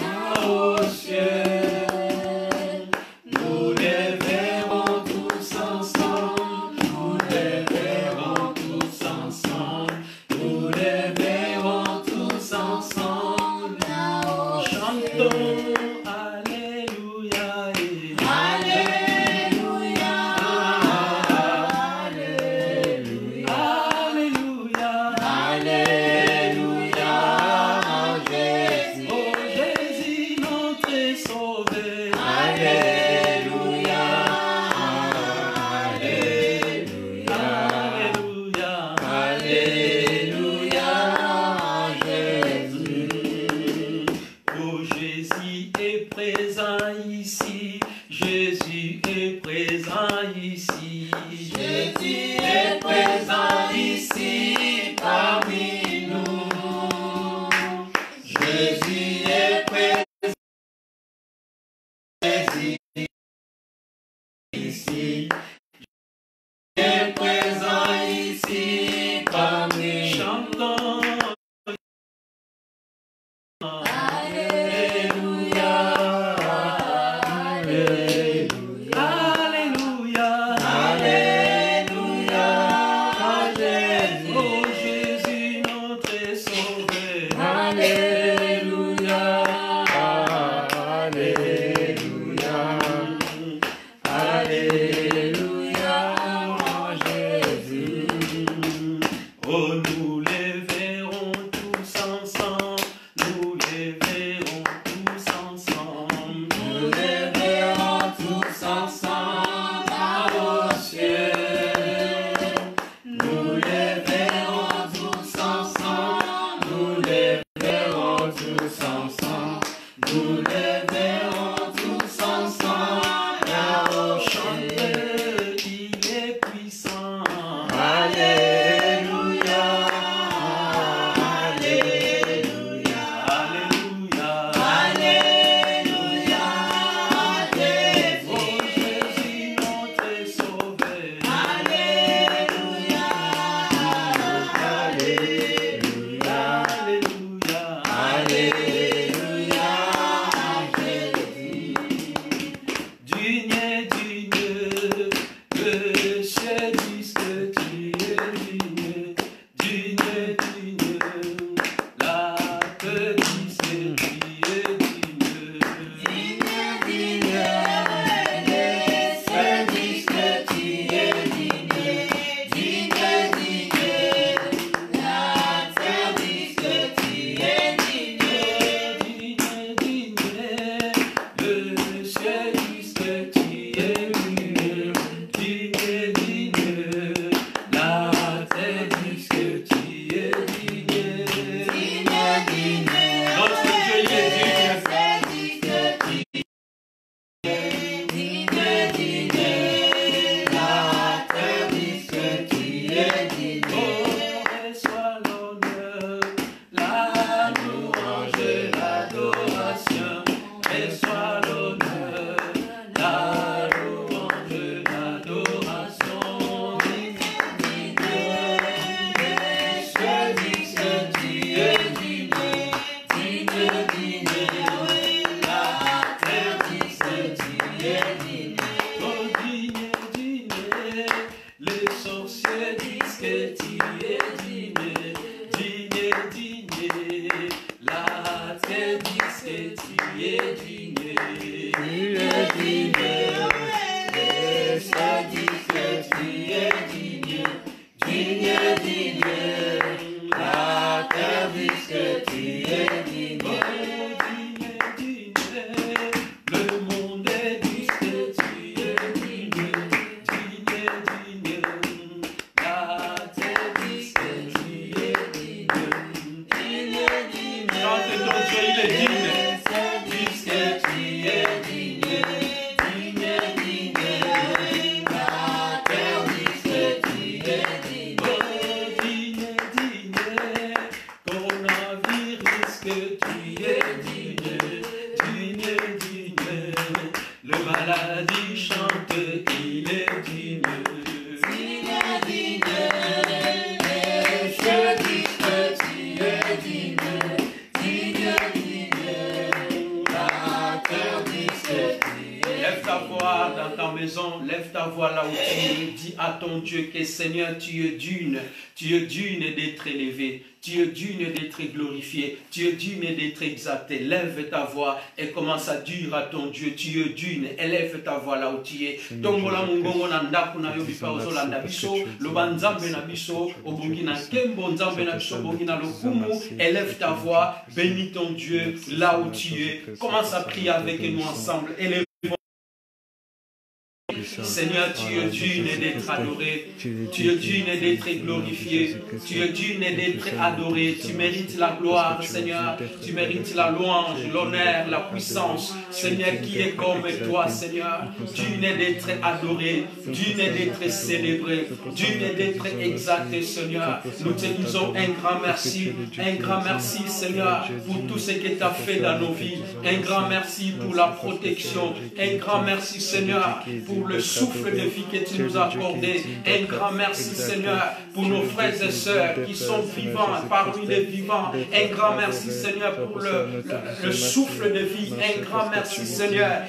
là au ciel. Nous les verrons tous ensemble, nous les verrons tous ensemble, nous les verrons tous ensemble là-haut. Chantons Alléluia et Alléluia, Alléluia, Alléluia, Alléluia, Jésus, oh Jésus notre Sauveur. Alléluia, Alléluia, Alléluia, Jésus. Oh Jésus est présent ici, Jésus est présent ici, Jésus est présent ici parmi nous. Jésus est présent ici, est présent ici parmi nous. Chantons Alléluia, Alléluia, Alléluia, Jésus, oh Jésus notre Sauveur. Alléluia, Alléluia, Alléluia, Jésus. Oh, nous les verrons tous ensemble, nous les verrons tous ensemble, nous les verrons tous ensemble là au ciel. Nous les verrons tous ensemble, nous les verrons tous ensemble, nous les verrons tous ensemble là-haut. Chantez, il est puissant. Alléluia, Alléluia, Alléluia, Alléluia, Jésus, oh Jésus notre Sauveur. Alléluia, Alléluia, Alléluia, Alléluia, Jésus. Digne, digne, le ciel dit que tu es digne, digne, digne, la terre dit que tu es digne. Digne, digne, le ciel dit que tu es digne, digne, digne, la terre dit que tu es digne. Digne, digne, le ciel dit que tu es digne, digne, digne, la terre dit que tu es digne. Digne, digne, notre Dieu il est digne. Digne, digne, la terre dit que tu es digne. Oh, reçois l'honneur, la louange et l'adoration. Reçois l'honneur, la louange et l'adoration. Digne, digne, les cieux disent que tu es digne. Digne, digne, la terre dit que tu es digne. Oh, digne, digne, les sorciers disent que tu es digne. Digne, digne, la terre dit que tu es digne. Digne, digne, les cieux disent que tu es digne. Digne, digne, la terre dit que tu es digne. Oh, digne, digne, le monde dit que tu es digne. Digne, digne, la terre dit que tu es digne. Digne, digne, chante ton Dieu, il est digne. Dis que tu es digne. Digne, digne, la terre dit que tu es digne. Oh, digne, digne, ton navire dit que tu es digne. Digne, digne, le maladie chante, il est digne. Digne, digne, les cieux disent que tu es digne. Digne, digne, maison, lève ta voix là où tu es, dis à ton Dieu que Seigneur, tu es digne d'être élevé, tu es digne d'être glorifié, tu es digne d'être exalté. Lève ta voix et commence à dire à ton Dieu, tu es digne, élève ta voix là où tu es. Tongola mungongo na ndaku na yobi pa ozolanda biso, loba nzambe na biso, obungi na kembo nzambe na biso, obungi na lokumu, élève ta voix, bénis ton Dieu là où tu es. Commence à prier avec nous ensemble. Seigneur, tu es digne d'être adoré, tu es digne d'être glorifié, tu es digne d'être adoré, tu mérites la gloire, Seigneur, tu mérites la louange, l'honneur, la puissance, Seigneur, qui est comme toi, Seigneur, digne d'être adoré, digne d'être célébré, digne d'être exalté, Seigneur. Nous te disons un grand merci, Seigneur, pour tout ce que tu as fait dans nos vies, un grand merci pour la protection, un grand merci, Seigneur, pour le souffle de vie que tu nous as accordé. Un grand merci, Seigneur, pour nos frères et sœurs qui sont vivants parmi les vivants. Un grand merci, Seigneur, pour le souffle de vie. Un grand merci, Seigneur.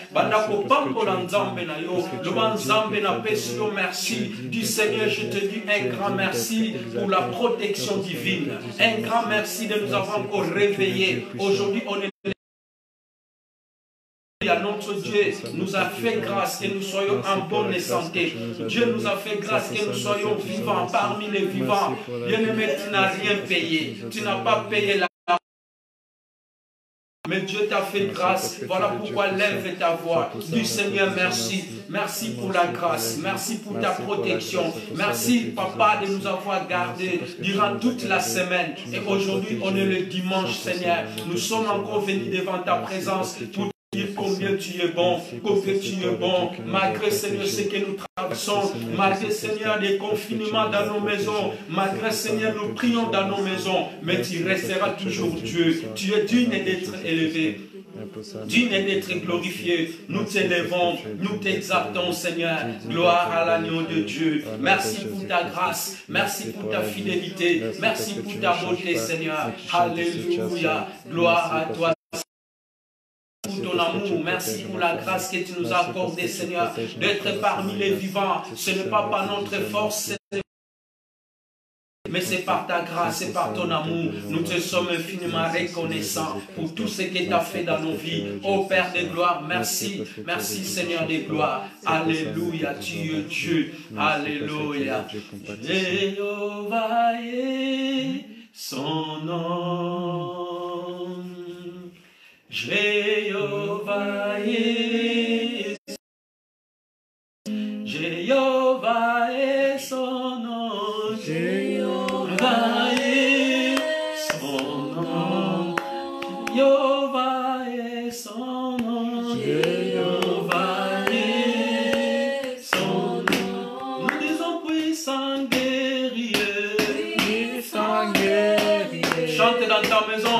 Merci du Seigneur, je te dis un grand merci pour la protection divine. Un grand merci de nous avoir encore réveillés. Aujourd'hui, on est à notre Dieu nous a fait grâce que nous soyons en bonne santé. Dieu nous a fait grâce que nous soyons vivants parmi les vivants. Bien-aimé, tu n'as rien payé. Tu n'as pas payé la... Mais Dieu t'a fait grâce. Voilà pourquoi lève ta voix. Dis Seigneur, merci. Merci pour la grâce. Merci pour ta protection. Merci, Papa, de nous avoir gardés durant toute la semaine. Et aujourd'hui, on est le dimanche, Seigneur. Nous sommes encore venus devant ta présence pour dire combien tu es bon, combien tu es bon, malgré Seigneur ce que nous traversons, malgré Seigneur des confinements dans nos maisons, malgré Seigneur nous prions dans nos maisons, mais tu resteras toujours Dieu. Tu es digne d'être élevé, digne d'être glorifié. Nous t'élevons, nous t'exaltons Seigneur. Gloire à l'agneau de Dieu. Merci pour ta grâce, merci pour ta fidélité, merci pour ta beauté Seigneur. Alléluia, gloire à toi. Pour ton amour, merci pour la grâce que tu nous as accordée, Seigneur, d'être parmi les vivants. Ce n'est pas par notre force, mais c'est par ta grâce et par ton amour. Nous te sommes infiniment reconnaissants pour tout ce que tu as fait dans nos vies. Ô Père de gloire, merci. Merci Seigneur de gloire. Alléluia, tu es Dieu. Alléluia. Jéhovah est son nom. Jéhovah est son nom. Jéhovah est son nom. Jéhovah est son nom. Jéhovah est son nom. Nous disons puissant guerrier. Puissant guerrier. Chante dans ta maison.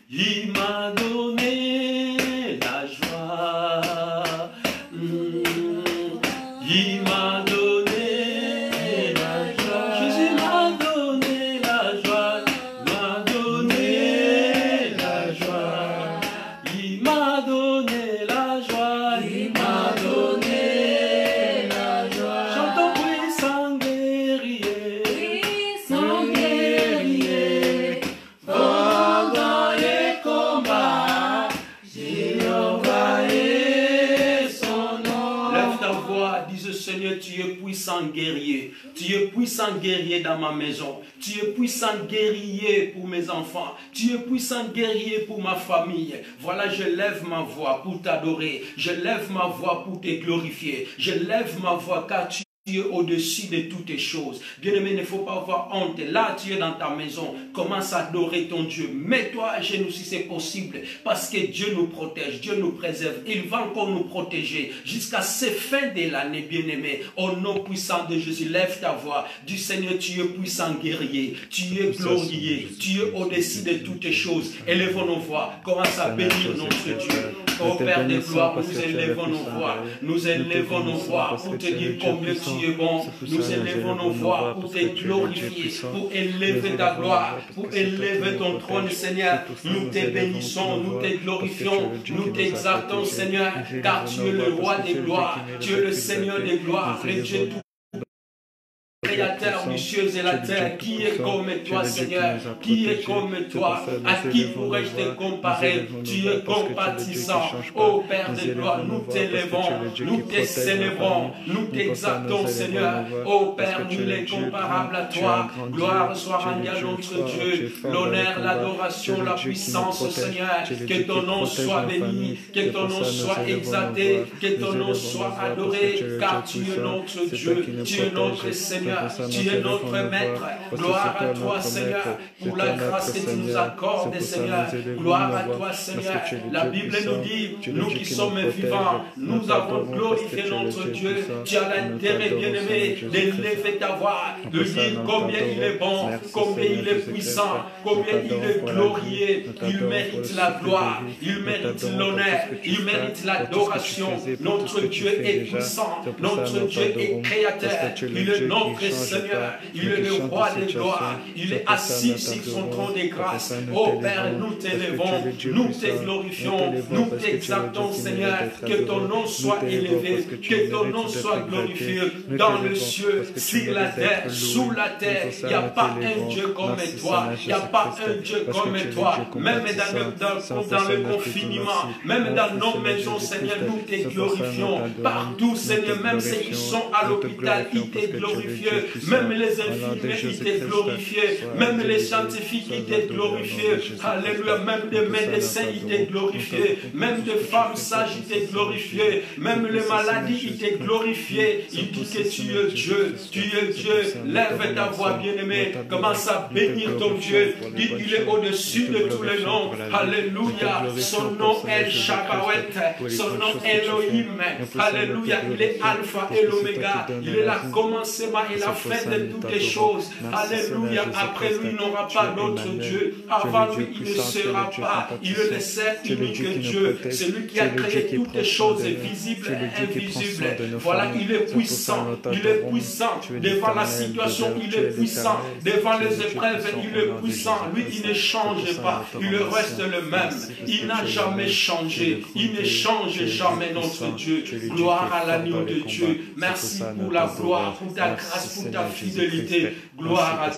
Il m'a puissant guerrier. Tu es puissant guerrier dans ma maison. Tu es puissant guerrier pour mes enfants. Tu es puissant guerrier pour ma famille. Voilà, je lève ma voix pour t'adorer. Je lève ma voix pour te glorifier. Je lève ma voix car tu es au-dessus de toutes les choses. Bien-aimé, il ne faut pas avoir honte. Là, tu es dans ta maison. Commence à adorer ton Dieu. Mets-toi à genoux si c'est possible. Parce que Dieu nous protège. Dieu nous préserve. Il va encore nous protéger jusqu'à ces fins de l'année, bien-aimé. Au nom puissant de Jésus, lève ta voix. Du Seigneur, tu es puissant guerrier. Tu es glorieux. Tu es au-dessus de toutes les choses. Élevons nos voix. Commence à bénir notre Dieu. Ô Père de gloire, nous élevons nos voix. Nous élevons nos voix pour te dire combien tu es bon. Nous élevons nos voix pour te glorifier, pour élever ta gloire, pour élever ton trône, Seigneur. Nous te bénissons, nous te glorifions, nous t'exaltons, Seigneur, car tu es le roi des gloires, tu es le Seigneur des gloires, le Dieu tout Créateur du ciel et la terre, qui est comme toi, Seigneur, qui est comme toi, à qui pourrais-je te comparer? Tu es compatissant, ô Père de gloire, nous t'élevons, nous te célébrons, nous t'exaltons, Seigneur, ô Père, nul est comparable à toi, gloire soit rendue à notre Dieu, l'honneur, l'adoration, la puissance, Seigneur, que ton nom soit béni, que ton nom soit exalté, que ton nom soit adoré, car tu es notre Dieu, tu es notre Seigneur. Tu es notre Maître. Gloire à toi, Seigneur, pour la grâce que tu nous accordes, Seigneur. Gloire à toi, Seigneur. La Bible nous dit, nous qui sommes vivants, nous avons glorifié notre Dieu. Tu as l'intérêt, bien-aimé, d'élever ta voix, de dire combien il est bon, combien il est puissant, combien il est glorieux. Il mérite la gloire, il mérite l'honneur, il mérite l'adoration. Notre Dieu est puissant, notre Dieu est créateur, il est notre Seigneur, il est le roi des gloires, il est assis sur son trône de grâce. Ô Père, nous t'élevons, nous te glorifions, nous t'exaltons, Seigneur, que ton nom soit élevé, que ton nom soit glorifié dans le ciel, sur la terre, sous la terre. Il n'y a pas un Dieu comme toi, il n'y a pas un Dieu comme toi, même dans le confinement, même dans nos maisons, Seigneur, nous te glorifions. Partout, Seigneur, même ceux qui sont à l'hôpital, ils te glorifient. Même les infirmiers, ils te glorifient. Même les scientifiques, ils te glorifient. Alléluia. Même les médecins, ils te glorifient. Même les femmes sages, ils te glorifient. Même les maladies, ils te glorifient. Ils disent que tu es Dieu. Tu es Dieu. Lève ta voix, bien-aimé. Commence à bénir ton Dieu. Dis qu'il est au-dessus de tous les noms. Alléluia. Son nom est Shabawet. Son nom est Elohim. Alléluia. Il est Alpha et l'Oméga. Il est la commencement et la fin de toutes les choses. Alléluia. Après lui, il n'aura pas d'autre Dieu. Avant lui, il ne sera pas. Il est le seul unique Dieu. C'est lui qui a créé toutes les choses visibles et invisibles. Voilà, il est puissant. Il est puissant. Devant la situation, il est puissant. Devant les épreuves, il est puissant. Lui, il ne change pas. Il reste le même. Il n'a jamais changé. Il ne change jamais, notre Dieu. Gloire à l'agneau de Dieu. Merci pour la gloire, pour ta grâce, pour ta fidélité. Gloire à toi.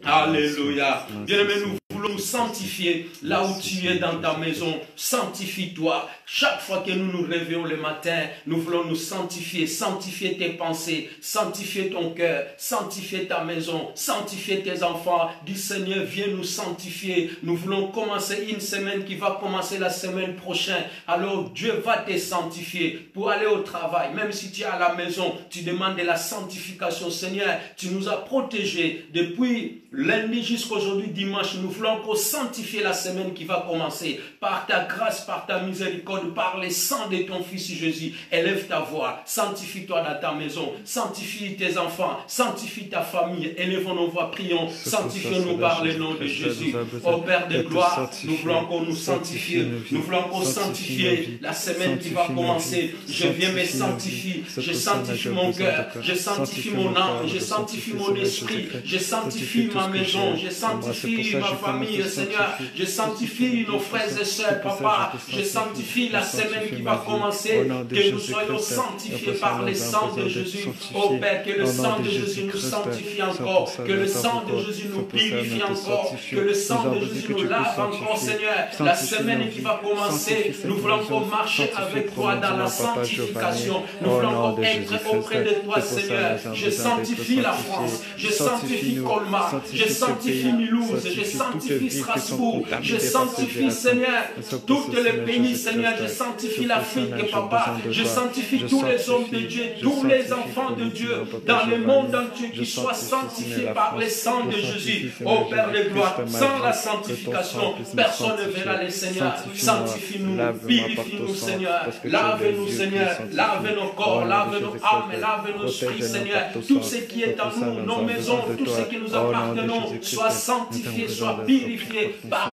Alléluia. Bien-aimé, nous voulons nous sanctifier là où tu es dans ta maison. Sanctifie-toi. Chaque fois que nous nous réveillons le matin, nous voulons nous sanctifier. Sanctifier tes pensées, sanctifier ton cœur, sanctifier ta maison, sanctifier tes enfants. Dis Seigneur, viens nous sanctifier. Nous voulons commencer une semaine qui va commencer la semaine prochaine. Alors Dieu va te sanctifier pour aller au travail. Même si tu es à la maison, tu demandes de la sanctification. Seigneur, tu nous as protégés depuis lundi jusqu'à aujourd'hui, dimanche. Nous voulons encore sanctifier la semaine qui va commencer. Par ta grâce, par ta miséricorde, par le sang de ton Fils Jésus. Élève ta voix. Sanctifie-toi dans ta maison. Sanctifie tes enfants. Sanctifie ta famille. Élevons nos voix, prions. Sanctifions-nous par le nom de Jésus. Ô Père de gloire, nous voulons encore nous sanctifier. Nous voulons encore sanctifier la semaine qui va commencer. Je viens me sanctifier. Je sanctifie mon cœur. Je sanctifie mon âme. Je sanctifie mon esprit. Je sanctifie ma maison. Je sanctifie ma famille, Seigneur. Je sanctifie nos frères et sœurs, Papa. Je sanctifie la semaine qui va commencer. Que nous soyons sanctifiés par le sang de Jésus. Oh Père, que le sang de Jésus nous sanctifie encore. Que le sang de Jésus nous purifie encore. Que le sang de Jésus nous lave encore, Seigneur. La semaine qui va commencer, nous voulons encore marcher avec toi dans la sanctification. Nous voulons encore être auprès de toi, Seigneur. Je sanctifie la France. Je sanctifie Colmar. Je sanctifie Mulhouse. Je sanctifie Strasbourg. Je sanctifie, Seigneur, toutes les pays, Seigneur. Je sanctifie l'Afrique, Papa. Je sanctifie tous les hommes de Dieu, tous les enfants de Dieu dans le monde entier qui soient sanctifiés par le sang de Jésus. Ô Père de gloire, sans la sanctification, personne ne verra le Seigneur. Sanctifie-nous, purifie-nous, Seigneur. Lave-nous, Seigneur. Lave nos corps, lave nos âmes, lave nos esprits, Seigneur. Tout ce qui est en nous, nos maisons, tout ce qui nous appartenons, soit sanctifié, soit purifié par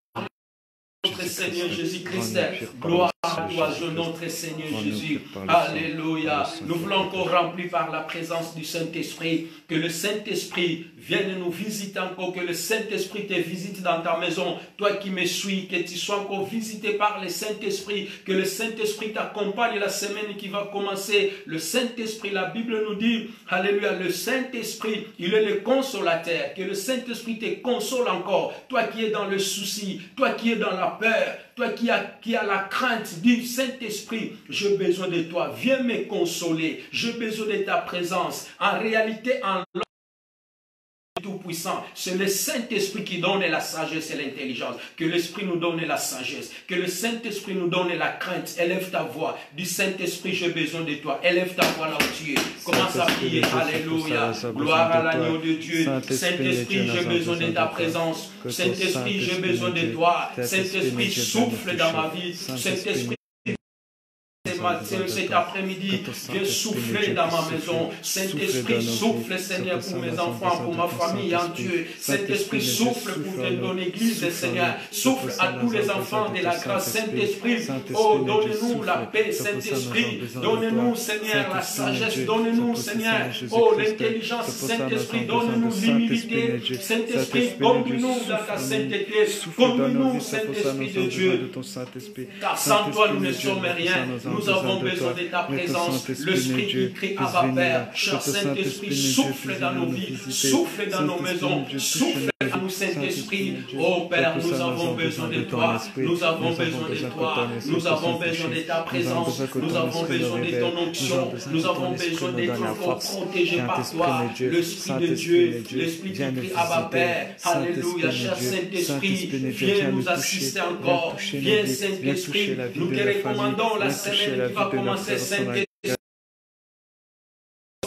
notre Seigneur Jésus-Christ. Gloire à toi, notre Seigneur Jésus. Alléluia. Nous voulons encore remplir par la présence du Saint-Esprit. Que le Saint-Esprit vienne nous visiter encore. Que le Saint-Esprit te visite dans ta maison. Toi qui me suis, que tu sois encore visité par le Saint-Esprit. Que le Saint-Esprit t'accompagne la semaine qui va commencer. Le Saint-Esprit, la Bible nous dit, alléluia, le Saint-Esprit, il est le consolateur. Que le Saint-Esprit te console encore. Toi qui es dans le souci, toi qui es dans la peur, toi qui as la crainte, dis Saint-Esprit, j'ai besoin de toi, viens me consoler, j'ai besoin de ta présence. En réalité, en tout-puissant, c'est le Saint-Esprit qui donne la sagesse et l'intelligence. Que l'Esprit nous donne la sagesse, que le Saint-Esprit nous donne la crainte. Élève ta voix, dis Saint-Esprit, j'ai besoin de toi. Élève ta voix là où tu es. Commence à prier, alléluia, gloire à l'agneau de Dieu. Saint-Esprit, j'ai besoin de ta présence. Saint-Esprit, j'ai besoin de toi. Saint-Esprit, souffle dans ma vie. Saint-Esprit, cet après-midi, viens souffler dans ma maison. Saint-Esprit, souffle, Seigneur, pour mes enfants, pour ma famille en Dieu. Saint-Esprit, souffle pour ton Église, Seigneur. Souffle à tous les enfants de la grâce. Saint-Esprit, oh, donne-nous la paix, Saint-Esprit. Donne-nous, Seigneur, la sagesse. Donne-nous, Seigneur, oh, l'intelligence. Saint-Esprit, donne-nous l'humilité. Saint-Esprit, conduis-nous dans ta sainteté. Conduis-nous, Saint-Esprit de Dieu. Car sans toi, nous ne sommes rien. Nous avons besoin de ta présence. L'Esprit qui crie Abba Père. Cher Saint-Esprit, souffle dans nos vies, souffle dans nos maisons, souffle dans nous, Saint-Esprit. Oh Père, nous avons besoin de toi. Nous avons besoin de toi. Nous avons besoin de ta présence. Nous avons besoin de ton onction. Nous avons besoin d'être encore protégés par toi. L'Esprit de Dieu, l'Esprit qui crie Abba Père. Alléluia, cher Saint-Esprit. Viens nous assister encore. Viens, Saint-Esprit. Nous te recommandons la semaine qui va commencer, Saint-Esprit.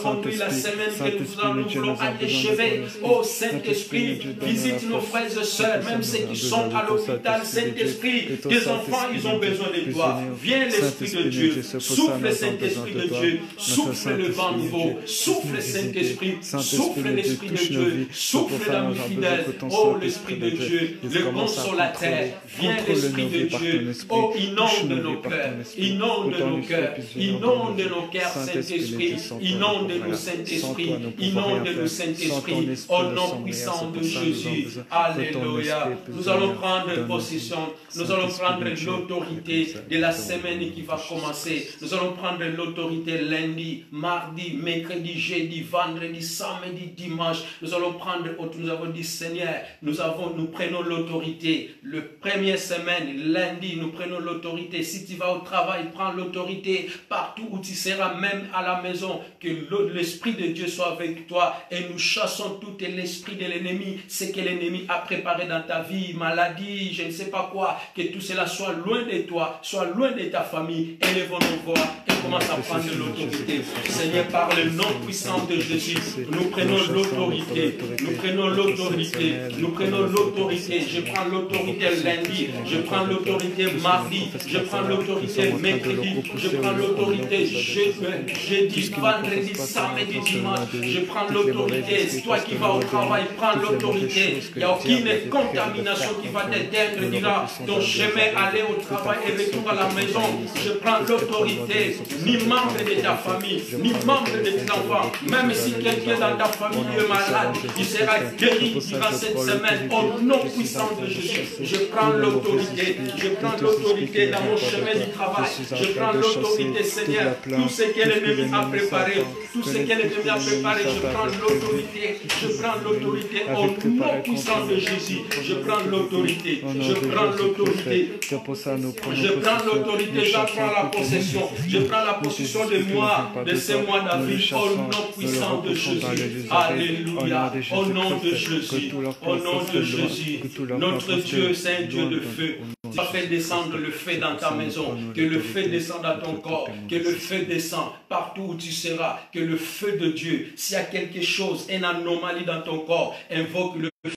Conduis la semaine que nous voulons achever. Oh Saint-Esprit, visite nos frères et sœurs, même ceux qui sont à l'hôpital. Saint-Esprit, tes enfants, ils ont besoin de toi. Viens l'Esprit de Dieu, souffle Saint-Esprit de Dieu, souffle le vent nouveau, souffle Saint-Esprit, souffle l'Esprit de Dieu, souffle dans nos fidèles. Oh l'Esprit de Dieu, le consolateur, viens l'Esprit de Dieu. Oh inonde nos cœurs, inonde nos cœurs, inonde nos cœurs, Saint-Esprit, inonde nous, Saint-Esprit, inonde-nous, Saint-Esprit, au nom puissant de Jésus. Alléluia. Nous allons prendre possession, nous allons prendre l'autorité de la semaine qui va commencer. Nous allons prendre l'autorité lundi, mardi, mercredi, jeudi, vendredi, samedi, dimanche. Nous allons prendre, nous avons dit Seigneur, nous prenons l'autorité. Le première semaine, lundi, nous prenons l'autorité. Si tu vas au travail, prends l'autorité. Partout où tu seras, même à la maison, que l'Esprit de Dieu soit avec toi et nous chassons tout l'esprit de l'ennemi, ce que l'ennemi a préparé dans ta vie, maladie, je ne sais pas quoi, que tout cela soit loin de toi, soit loin de ta famille. Élevons nos voix et commence à prendre l'autorité. Seigneur, par le nom puissant de Jésus, nous prenons l'autorité, nous prenons l'autorité, nous prenons l'autorité. Je prends l'autorité lundi, je prends l'autorité mardi, je prends l'autorité mercredi, je prends l'autorité jeudi, vendredi, samedi, du dimanche, je prends l'autorité. C'est toi qui vas au travail, prends l'autorité. Il n'y a aucune contamination qui va t'éteindre, dira ton chemin, aller au travail et retour à la maison. Je prends l'autorité, ni membre de ta famille, ni membre de tes enfants. Même si quelqu'un dans ta famille est malade, il sera guéri durant cette semaine au nom puissant de Jésus. Je prends l'autorité, je prends l'autorité dans mon chemin du travail. Je prends l'autorité, Seigneur. Tout ce que l'ennemi a préparé, tout ce que l'ennemi a préparé, je prends l'autorité. Je prends l'autorité au nom puissant de Jésus. Je prends l'autorité. Je prends l'autorité. Je prends l'autorité. J'en prends la possession. Je prends la possession de moi, de ces mois d'avril, au nom puissant de Jésus. Alléluia. Au nom de Jésus. Au nom de Jésus. Notre Dieu, c'est un Dieu de feu. Tu vas faire descendre le feu dans ta maison, que le feu descende dans ton corps, que le feu descende partout où tu seras, que le feu de Dieu, s'il y a quelque chose, une anomalie dans ton corps, invoque le feu.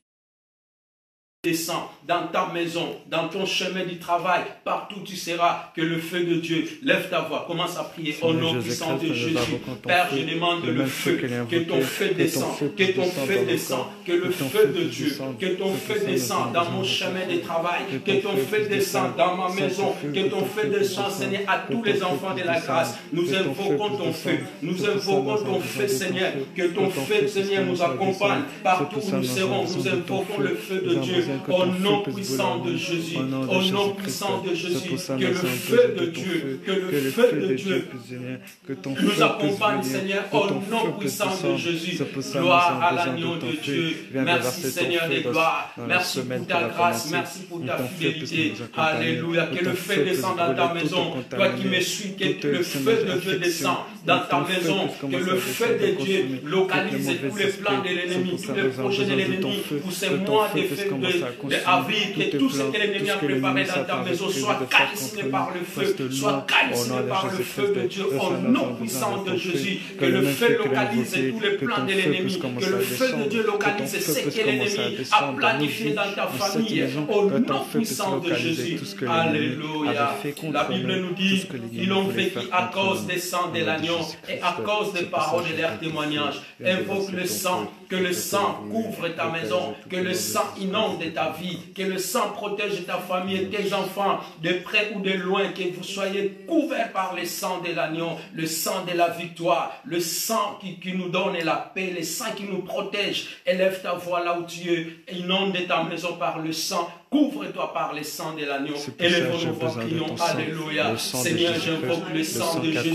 Descend dans ta maison, dans ton chemin du travail, partout où tu seras, que le feu de Dieu, lève ta voix, commence à prier au nom puissant de Jésus. Père, je demande le feu, que ton feu descende, que ton feu descende, que le feu de Dieu, que ton feu descende dans mon chemin de travail, que ton feu descende dans ma maison, que ton feu descende, Seigneur, à tous les enfants de la grâce. Nous invoquons ton feu, nous invoquons ton feu, Seigneur, que ton feu, Seigneur, nous accompagne partout où nous serons. Nous invoquons le feu de Dieu. Au nom puissant de Jésus, au nom puissant de Jésus, que le feu de Dieu, que le feu de Dieu nous accompagne, Seigneur, au nom puissant de Jésus. Gloire à l'agneau de Dieu. Merci, Seigneur des gloires. Merci pour ta grâce, merci pour ta fidélité. Alléluia. Que le feu descende dans ta maison. Toi qui me suis, que le feu de Dieu descende dans ta maison. Que le feu de Dieu localise tous les plans de l'ennemi, tous les projets de l'ennemi, pour ces mois de avril, que tout ce que l'ennemi a préparé dans ta maison soit calciné par le feu, soit calciné par le feu de Dieu, au nom puissant de Jésus. Que le feu localise tous les plans de l'ennemi, que le feu de Dieu localise ce que l'ennemi a planifié dans ta famille, au nom puissant de Jésus. Alléluia. La Bible nous dit, ils l'ont vécu à cause des sangs de l'agneau et à cause des paroles de leur témoignage. Invoque le sang, que le sang couvre ta maison, que le sang inonde ta vie, que le sang protège ta famille et tes enfants, de près ou de loin, que vous soyez couverts par le sang de l'agneau, le sang de la victoire, le sang qui nous donne la paix, le sang qui nous protège. Élève ta voix là où tu es, inonde ta maison par le sang. Couvre-toi par le sang de l'agneau. Élève-nous voix, prions. Alléluia. Seigneur, j'invoque le sang de Jésus,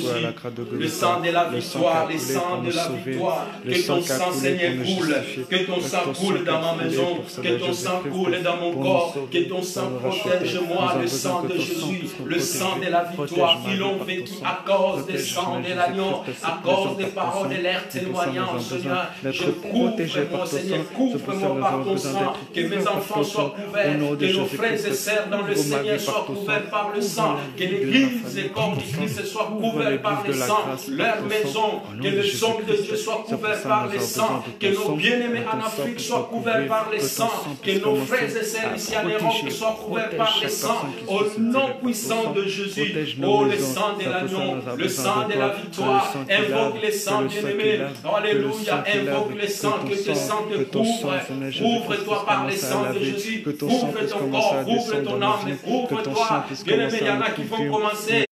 le sang de la victoire, le sang de la victoire. Que ton sang, Seigneur, coule. Que ton sang coule dans ma maison. Que ton sang coule dans mon corps. Que ton sang protège-moi. Le sang de Jésus, le sang de la victoire. Qu'ils l'ont vécu à cause des sangs de l'agneau, à cause des paroles de l'air témoignant, Seigneur. Je couvre-moi, Seigneur, couvre-moi par ton sang. Que mes enfants soient couverts. Que nos frères et sœurs dans le Seigneur soient couverts par le sang. Que l'église et corps du Christ soient couverts par le sang. Leur maison, que le sang de Dieu soit couvert par le sang. Que nos bien-aimés en Afrique soient couverts par le sang. Que nos frères et sœurs ici en Europe soient couverts par le sang. Au nom puissant de Jésus. Oh, le sang de l'agneau, le sang de la victoire. Invoque le sang bien-aimé. Alléluia. Invoque le sang, que ce sang te couvre. Ouvre-toi par le sang de Jésus. Ouvre ton corps, ouvre ton âme, ouvre-toi. Bien-aimé, il y en a qui vont commencer.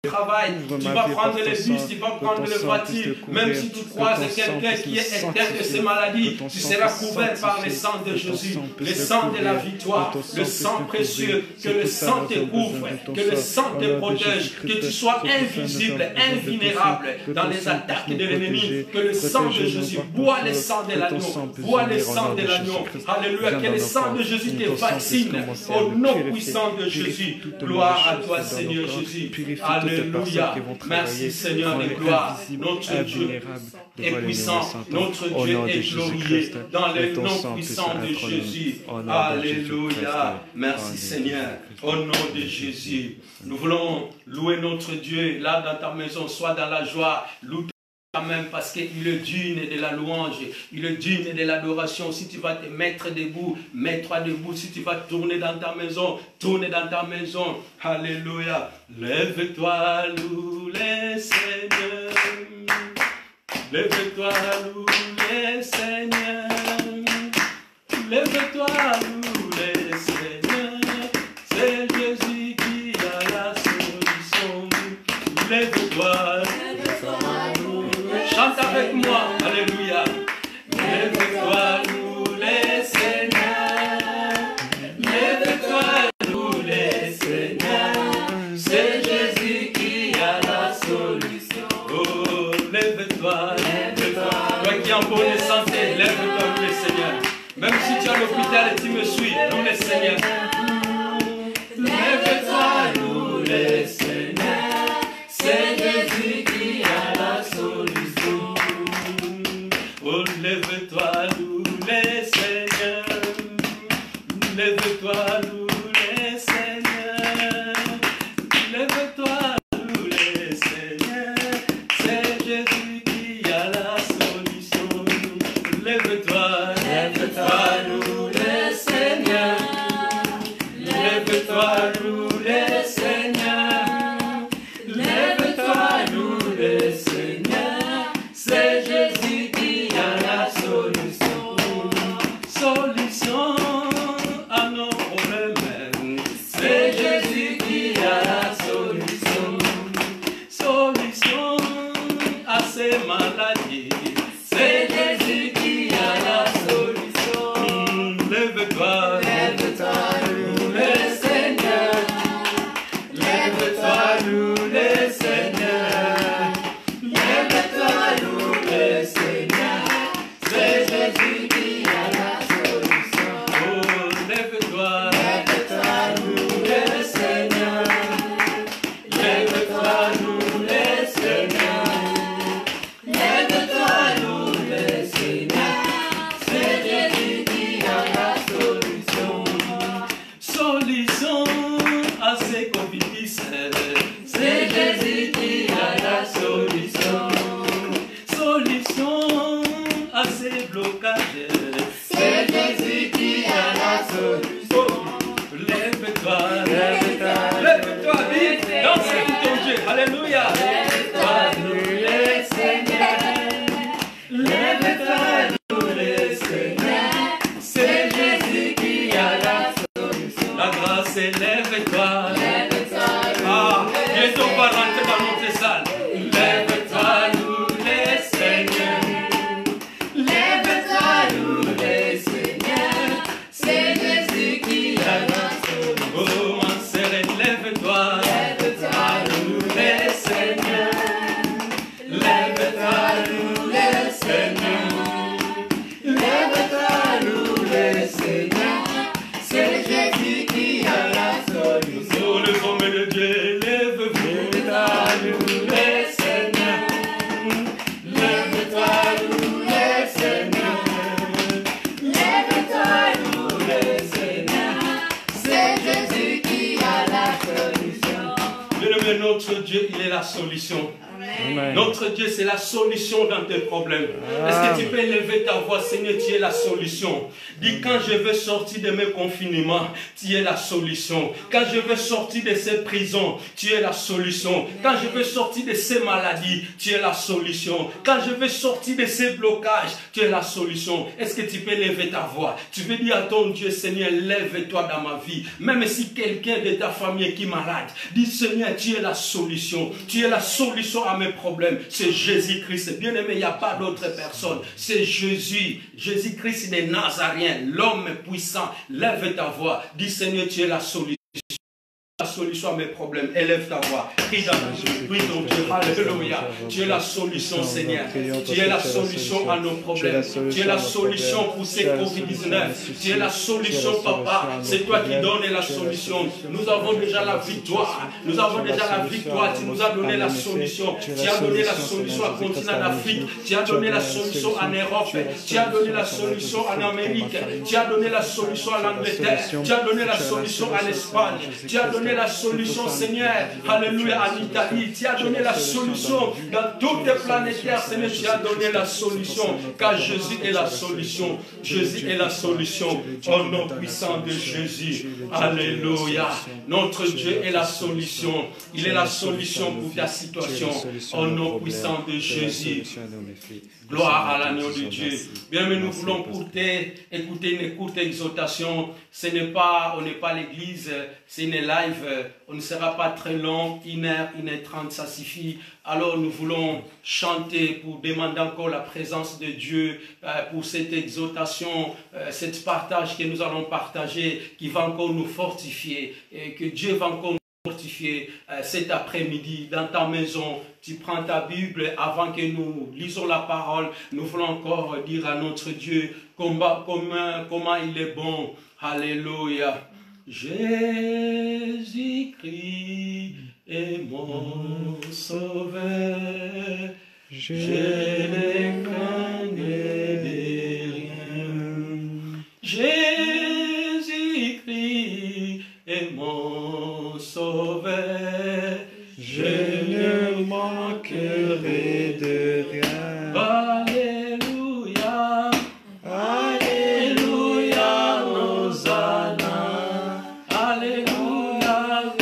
Travail, tu vas prendre les bus, tu vas prendre les voitures, même si tu croises quelqu'un qui est éteint de ces maladies, tu seras couvert par le sang de Jésus, le sang de la victoire, le sang précieux, que le sang te couvre, que le sang te protège, que tu sois invisible, invulnérable dans les attaques de l'ennemi, que le sang de Jésus, bois le sang de l'agneau, bois le sang de l'agneau, alléluia, que le sang de Jésus te vaccine au nom puissant de Jésus. Gloire à toi, Seigneur Jésus. Alléluia. Merci Seigneur de gloire. Notre Dieu est puissant. Notre Dieu est glorieux dans le nom puissant de Jésus. Alléluia. Merci Seigneur. Au nom de Jésus. Nous voulons louer notre Dieu là dans ta maison. Sois dans la joie. Loue même parce qu'il est digne de la louange, il est digne de l'adoration. Si tu vas te mettre debout, mets-toi debout. Si tu vas tourner dans ta maison, tourne dans ta maison. Alléluia. Lève-toi, loue le Seigneur. Lève-toi, loue les Seigneurs. Lève-toi, loue les Seigneurs. C'est Jésus qui a la solution. Lève-toi, loue. Chante avec moi, alléluia. Lève-toi, loue les Seigneurs. Lève-toi, loue les Seigneurs. C'est Jésus qui a la solution. Oh, lève-toi, lève-toi. Toi qui es en bonne santé, lève-toi, loue les Seigneurs. Même si tu es à l'hôpital et tu me suis, loue les Seigneurs. Lève-toi, loue les Seigneurs. C'est Jésus qui a la solution. Oh, lève-toi, loue les Seigneurs. Lève-toi, loue les Seigneurs. Lève-toi, loue les Seigneurs. C'est Jésus qui a la solution. Lève-toi, lève-toi, loue les Seigneurs. Lève-toi, loue les Seigneurs. Lève-toi, loue les Seigneurs. C'est Jésus qui a la solution. Solution à nos problèmes. C'est Jésus qui a la solution. Solution à ces maladies. C'est Jésus qui a la solution. Lève-toi, lève-toi, loue les Seigneurs. Lève-toi, loue les Seigneurs. Lève-toi, loue les Seigneurs. C'est Jésus qui a la solution. Oh, lève-toi, lève-toi, loue les Seigneurs. Lève-toi, loue les Seigneurs. Lève-toi, loue les Seigneurs. C'est Jésus qui a la solution. Solution à ces Covid-19. C'est Jésus qui a la solution. Solution à ces blocages. C'est Jésus qui a la solution. Lève-toi, lève-toi, lève-toi, vite, danse avec ton Dieu. Alléluia. Lève-toi, loue les Seigneurs. Lève-toi, loue les Seigneurs. C'est Jésus qui a la solution. La grâce est lève-toi. Ah, bientôt on va rentrer dans notre salle. Lève-toi, loue les Seigneurs. Lève-toi, loue les Seigneurs. C'est Jésus qui a la solution. Oh, ma sœur, lève-toi. Lève-toi, loue les Seigneurs. Lève-toi, loue les Seigneurs. Lève-toi, loue les Seigneurs. C'est Jésus qui a la solution. Oh, le homme de Dieu, lève-vous. Lève-toi, loue les Seigneurs. Lève-toi, loue les Seigneurs. Lève-toi, loue les Seigneurs. C'est Jésus qui a la solution. Bien-aimé, notre Dieu, il est la solution. Amen. Notre Dieu, c'est la solution dans tes problèmes. Est-ce que tu peux élever ta voix, Seigneur, tu es la solution. Dis, quand je veux sortir de mes confinements, tu es la solution. Quand je veux sortir de ces prisons, tu es la solution. Quand je veux sortir de ces maladies, tu es la solution. Quand je veux sortir de ces blocages, tu es la solution. Est-ce que tu peux élever ta voix? Tu veux dire à ton Dieu, Seigneur, lève-toi dans ma vie. Même si quelqu'un de ta famille est qui est malade, dis, Seigneur, tu es la solution. Tu es la solution à mes problèmes. C'est Jésus-Christ. Bien aimé, il n'y a pas d'autre personne. C'est Jésus. Jésus-Christ des Nazaréens, l'homme puissant. Lève ta voix. Dis, Seigneur, tu es la solution. La solution à mes problèmes. Élève ta voix. Prie dans ton Dieu. Alléluia. Tu es la solution, Seigneur. Tu es la solution à nos problèmes. Tu es la solution pour ces Covid-19. Tu es la solution, Papa. C'est toi qui donnes la solution. Nous avons déjà la victoire. Nous avons déjà la victoire. Tu nous as donné la solution. Tu as donné la solution au continent d'Afrique. Tu as donné la solution en Europe. Tu as donné la solution en Amérique. Tu as donné la solution en Angleterre. Tu as donné la solution en Espagne. Tu as donné donné la solution, Seigneur, alléluia, en Italie. Tu as donné la solution dans toutes les planétaires, Seigneur. Tu as donné la solution, car Jésus est la solution. Jésus est la solution. Au nom puissant de Jésus. Alléluia. Notre Dieu est la solution. Il est la solution pour ta situation. Au nom puissant de Jésus. Gloire à l'agneau de Dieu. Bien, mais nous voulons écouter une courte exhortation. On n'est pas l'église, c'est une live. On ne sera pas très long, 1h, 1h30, ça suffit. Alors nous voulons chanter pour demander encore la présence de Dieu pour cette exhortation, cet partage que nous allons partager, qui va encore nous fortifier et que Dieu va encore fortifié cet après-midi dans ta maison. Tu prends ta Bible avant que nous lisons la parole. Nous voulons encore dire à notre Dieu comment il est bon. Alléluia. Jésus-Christ est mon sauveur. Je ne craindrai rien. Jésus-Christ est mon sauveur, je ne manquerai de rien. Alléluia, Alléluia, Hosanna, Alléluia,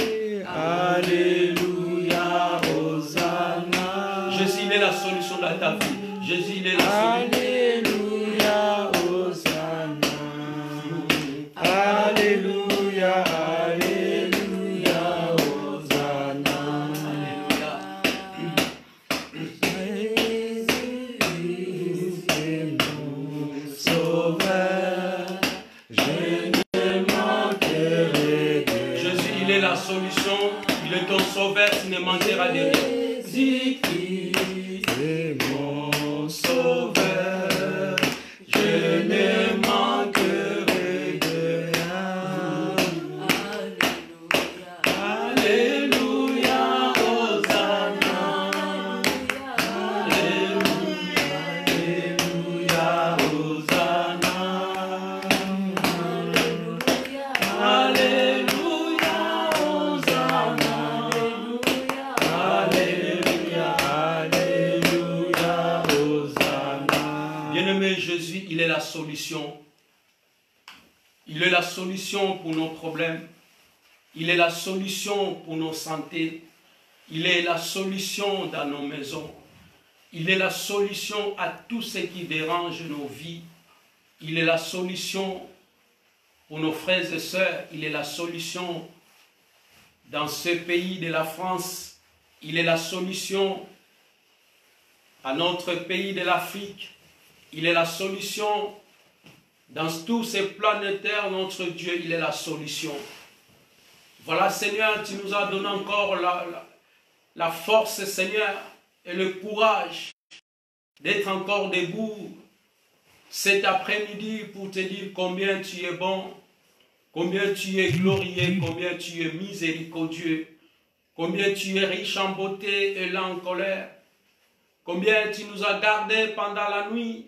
Alléluia, Hosanna. Jésus, il est la solution de ta vie. Jésus, il est la solution. Alléluia, Hosanna, Alléluia, Alléluia, Hosanna, Alléluia. Jésus est mon sauveur, je ne manquerai de rien. Jésus, il est la solution, il est ton sauveur, tu ne manqueras de rien. Jésus est mon sauveur, je ne manquerai de rien. Alléluia, Hosanna, Alléluia, Alléluia, Hosanna, Alléluia, Hosanna, Alléluia, Alléluia, Hosanna. Bien-aimé, Jésus, il est la solution. Il est la solution pour nos problèmes. Il est la solution pour nos santé. Il est la solution dans nos maisons. Il est la solution à tout ce qui dérange nos vies. Il est la solution pour nos frères et sœurs. Il est la solution dans ce pays de la France. Il est la solution à notre pays de l'Afrique. Il est la solution dans tous ces planétaires. Notre Dieu, il est la solution. Voilà, Seigneur, tu nous as donné encore la force, Seigneur, et le courage d'être encore debout cet après-midi pour te dire combien tu es bon, combien tu es glorieux, combien tu es miséricordieux, combien tu es riche en beauté et lent en colère, combien tu nous as gardés pendant la nuit,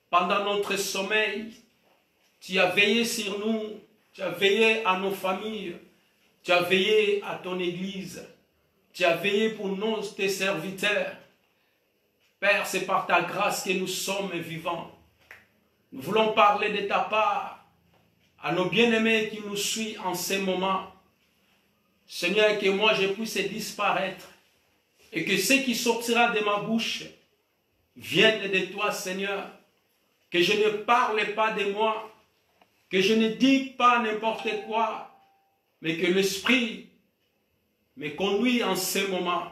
pendant notre sommeil. Tu as veillé sur nous, tu as veillé à nos familles, tu as veillé à ton Église, tu as veillé pour nous, tes serviteurs. Père, c'est par ta grâce que nous sommes vivants. Nous voulons parler de ta part à nos bien-aimés qui nous suivent en ces moments. Seigneur, que moi je puisse disparaître et que ce qui sortira de ma bouche vienne de toi, Seigneur. Que je ne parle pas de moi, que je ne dis pas n'importe quoi, mais que l'Esprit me conduit en ce moment.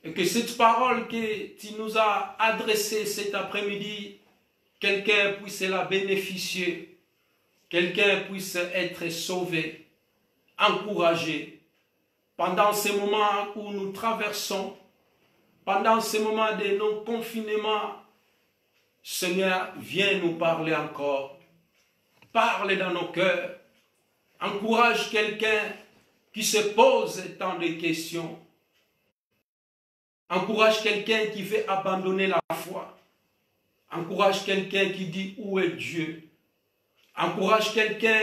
Et que cette parole que tu nous as adressée cet après-midi, quelqu'un puisse la bénéficier, quelqu'un puisse être sauvé, encouragé. Pendant ces moments où nous traversons, pendant ces moments de nos confinements, Seigneur, viens nous parler encore. Parle dans nos cœurs. Encourage quelqu'un qui se pose tant de questions. Encourage quelqu'un qui veut abandonner la foi. Encourage quelqu'un qui dit où est Dieu. Encourage quelqu'un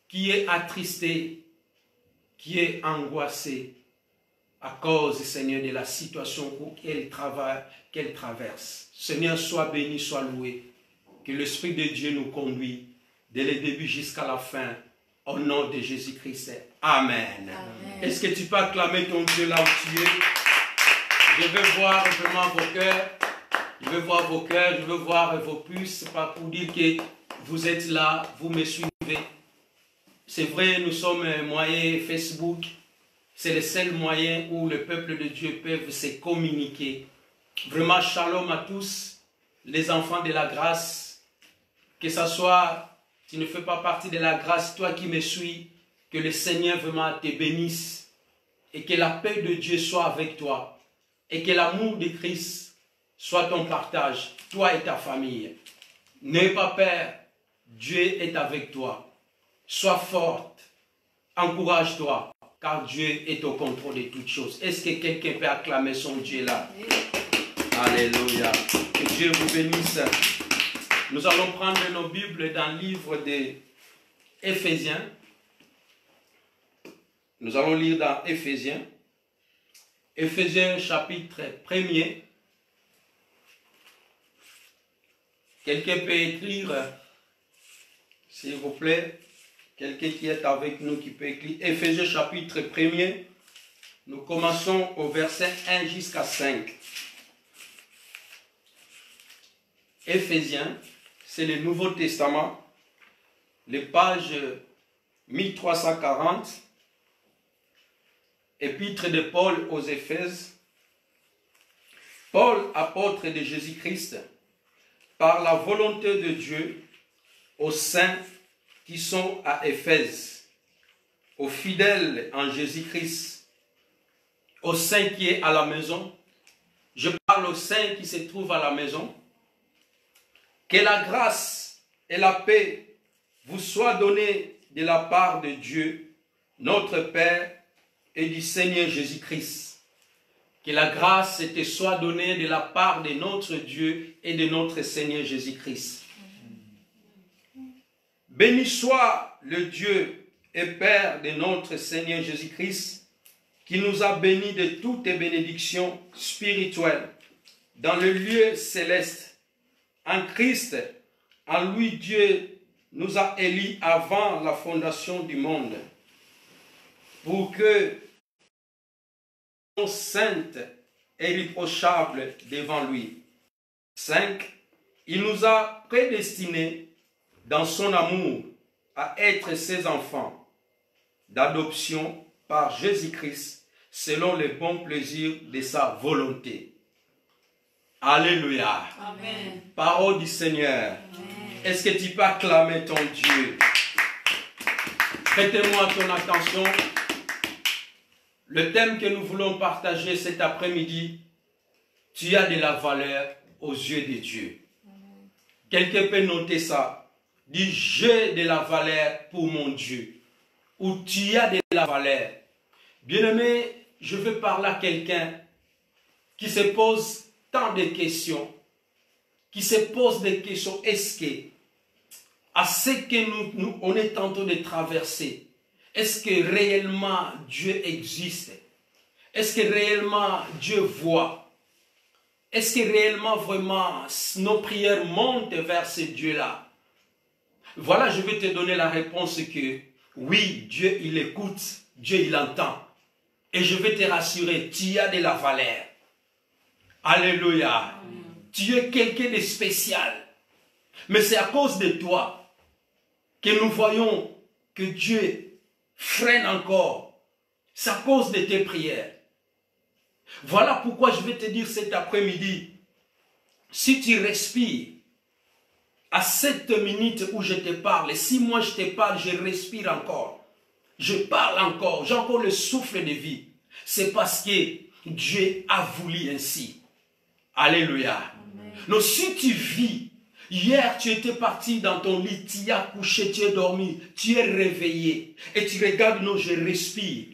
qui est attristé. qui est angoissée à cause, Seigneur, de la situation qu'elle traverse. Seigneur, sois béni, sois loué. Que l'Esprit de Dieu nous conduit dès le début jusqu'à la fin. Au nom de Jésus-Christ. Amen. Amen. Est-ce que tu peux acclamer ton Dieu là où tu es? Je veux voir vraiment vos cœurs. Je veux voir vos cœurs. Je veux voir vos puces. Pas pour dire que vous êtes là, vous me suivez. C'est vrai, nous sommes moyen Facebook. C'est le seul moyen où le peuple de Dieu peut se communiquer. Vraiment, shalom à tous, les enfants de la grâce. Que ce soit, tu ne fais pas partie de la grâce, toi qui me suis, que le Seigneur vraiment te bénisse et que la paix de Dieu soit avec toi et que l'amour de Christ soit ton partage, toi et ta famille. N'aie pas peur, Dieu est avec toi. Sois forte, encourage-toi, car Dieu est au contrôle de toutes choses. Est-ce que quelqu'un peut acclamer son Dieu là? Alléluia. Que Dieu vous bénisse. Nous allons prendre nos Bibles dans le livre des Éphésiens. Nous allons lire dans Éphésiens. Éphésiens chapitre 1er. Quelqu'un peut écrire, s'il vous plaît. Quelqu'un qui est avec nous qui peut écrire. Éphésiens chapitre 1er. Nous commençons au verset 1 jusqu'à 5. Éphésiens, c'est le Nouveau Testament, les pages 1340, épître de Paul aux Éphèses. Paul, apôtre de Jésus-Christ, par la volonté de Dieu, aux saints qui sont à Éphèse, aux fidèles en Jésus-Christ, aux saints qui est à la maison. Je parle aux saints qui se trouvent à la maison. Que la grâce et la paix vous soient données de la part de Dieu, notre Père, et du Seigneur Jésus-Christ. Que la grâce te soit donnée de la part de notre Dieu et de notre Seigneur Jésus-Christ. Béni soit le Dieu et Père de notre Seigneur Jésus-Christ, qui nous a bénis de toutes les bénédictions spirituelles dans le lieu céleste. En Christ, en lui Dieu nous a élus avant la fondation du monde, pour que nous soyons saintes et irréprochables devant lui. 5. Il nous a prédestinés dans son amour à être ses enfants d'adoption par Jésus-Christ selon le bon plaisir de sa volonté. Alléluia. Amen. Parole du Seigneur. Est-ce que tu peux acclamer ton Dieu? Prêtez-moi ton attention. Le thème que nous voulons partager cet après-midi, tu as de la valeur aux yeux de Dieu. Quelqu'un peut noter ça. Dis, j'ai de la valeur pour mon Dieu. Ou tu as de la valeur. Bien-aimé, je veux parler à quelqu'un qui se pose tant de questions, qui se pose des questions. Est-ce que, à ce que on est en train de traverser, est-ce que réellement Dieu existe? Est-ce que réellement Dieu voit? Est-ce que réellement vraiment nos prières montent vers ce Dieu-là? Voilà, je vais te donner la réponse que oui, Dieu il écoute, Dieu il entend. Et je vais te rassurer, tu as de la valeur. Alléluia. Tu es quelqu'un de spécial. Mais c'est à cause de toi que nous voyons que Dieu freine encore. C'est à cause de tes prières. Voilà pourquoi je vais te dire cet après-midi, si tu respires, à cette minute où je te parle, si moi je te parle, je respire encore. Je parle encore, j'ai encore le souffle de vie. C'est parce que Dieu a voulu ainsi. Alléluia. Donc si tu vis, hier tu étais parti dans ton lit, tu as couché, tu es dormi, tu es réveillé et tu regardes, non, je respire.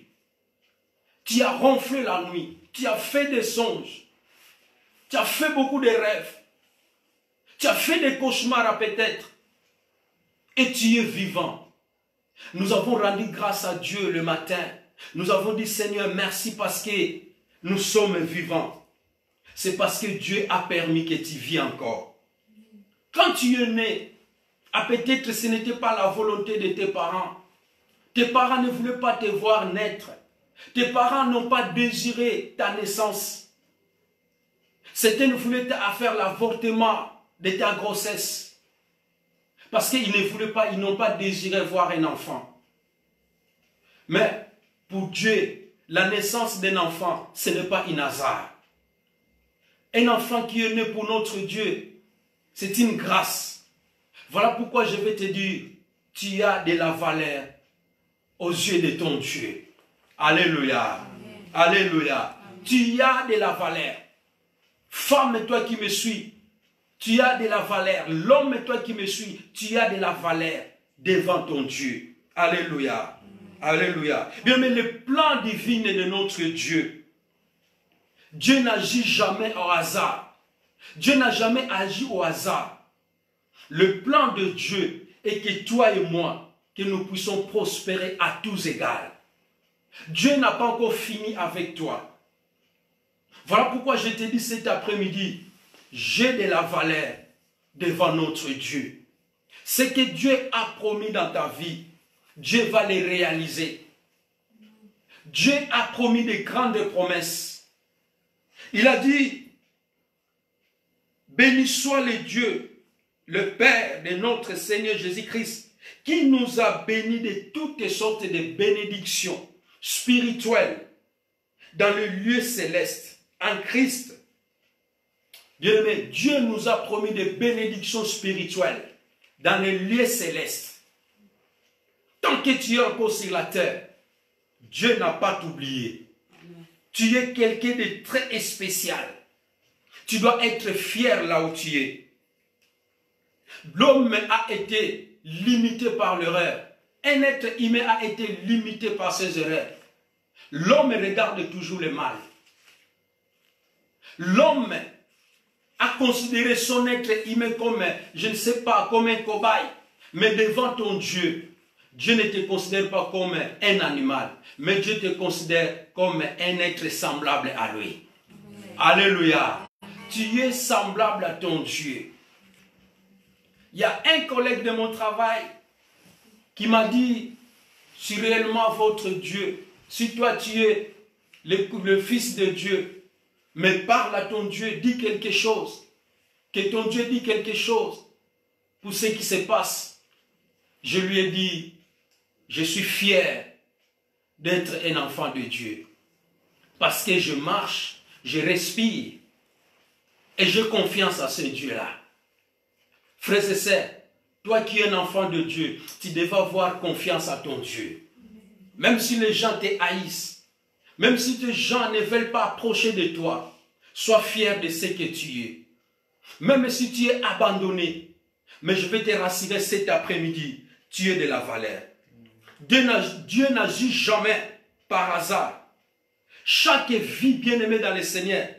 Tu as ronflé la nuit, tu as fait des songes, tu as fait beaucoup de rêves, tu as fait des cauchemars peut-être et tu es vivant. Nous avons rendu grâce à Dieu le matin nous avons dit, Seigneur, merci parce que nous sommes vivants. C'est parce que Dieu a permis que tu vis encore. Quand tu es né, peut-être ce n'était pas la volonté de tes parents. Tes parents ne voulaient pas te voir naître. Tes parents n'ont pas désiré ta naissance. Certains voulaient faire l'avortement de ta grossesse. Parce qu'ils ne voulaient pas, ils n'ont pas désiré voir un enfant. Mais pour Dieu, la naissance d'un enfant, ce n'est pas un hasard. Un enfant qui est né pour notre Dieu, c'est une grâce. Voilà pourquoi je vais te dire, tu as de la valeur aux yeux de ton Dieu. Alléluia. Amen. Alléluia. Amen. Tu as de la valeur. Femme, toi qui me suis, tu as de la valeur. L'homme, toi qui me suis, tu as de la valeur devant ton Dieu. Alléluia. Amen. Alléluia. Bien, mais le plan divin de notre Dieu, Dieu n'agit jamais au hasard. Dieu n'a jamais agi au hasard. Le plan de Dieu est que toi et moi, que nous puissions prospérer à tous égards. Dieu n'a pas encore fini avec toi. Voilà pourquoi je te dis cet après-midi, j'ai de la valeur devant notre Dieu. Ce que Dieu a promis dans ta vie, Dieu va les réaliser. Dieu a promis de grandes promesses. Il a dit, béni soit le Dieu, le Père de notre Seigneur Jésus-Christ, qui nous a bénis de toutes sortes de bénédictions spirituelles dans le lieu céleste, en Christ. Bien-aimé, Dieu nous a promis des bénédictions spirituelles dans les lieux célestes. Tant que tu es encore sur la terre, Dieu n'a pas t'oublié. Tu es quelqu'un de très spécial. Tu dois être fier là où tu es. L'homme a été limité par l'erreur. Un être humain a été limité par ses erreurs. L'homme regarde toujours le mal. L'homme a considéré son être humain comme, je ne sais pas, comme un cobaye. Mais devant ton Dieu, Dieu ne te considère pas comme un animal, mais Dieu te considère comme un être semblable à lui. Amen. Alléluia. Tu es semblable à ton Dieu. Il y a un collègue de mon travail qui m'a dit, si réellement votre Dieu, si toi tu es le Fils de Dieu, mais parle à ton Dieu, dis quelque chose, que ton Dieu dit quelque chose pour ce qui se passe. Je lui ai dit, je suis fier d'être un enfant de Dieu, parce que je marche, je respire, et j'ai confiance à ce Dieu-là. Frères et sœurs, toi qui es un enfant de Dieu, tu devais avoir confiance à ton Dieu. Même si les gens te haïssent, même si les gens ne veulent pas approcher de toi, sois fier de ce que tu es. Même si tu es abandonné, mais je vais te rassurer cet après-midi, tu es de la valeur. Dieu n'agit jamais par hasard. Chaque vie bien-aimée dans le Seigneur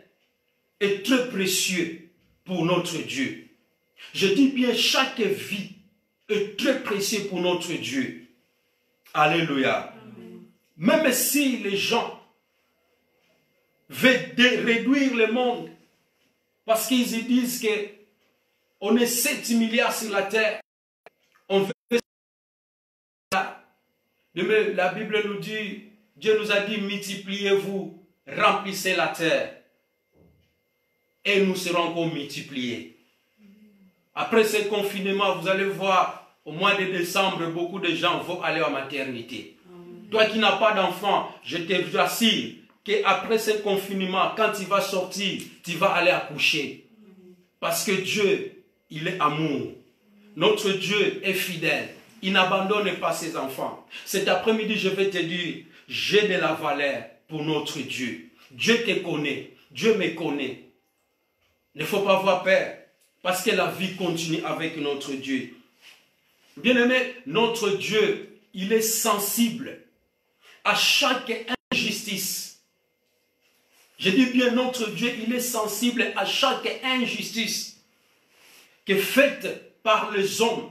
est très précieux pour notre Dieu. Je dis bien, chaque vie est très précieuse pour notre Dieu. Alléluia. Amen. Même si les gens veulent réduire le monde, parce qu'ils disent qu'on est 7 milliards sur la terre, on veut ça. La Bible nous dit, Dieu nous a dit, multipliez-vous, remplissez la terre, et nous serons encore multipliés. Après ce confinement, vous allez voir, au mois de décembre, beaucoup de gens vont aller à la maternité. Amen. Toi qui n'as pas d'enfant, je te rassure qu'après ce confinement, quand tu vas sortir, tu vas aller accoucher. Amen. Parce que Dieu, il est amour. Notre Dieu est fidèle. Il n'abandonne pas ses enfants. Cet après-midi, je vais te dire, j'ai de la valeur pour notre Dieu. Dieu te connaît. Dieu me connaît. Il ne faut pas avoir peur. Parce que la vie continue avec notre Dieu. Bien-aimé, notre Dieu, il est sensible à chaque injustice. Je dis bien, notre Dieu, il est sensible à chaque injustice qui est faite par les hommes.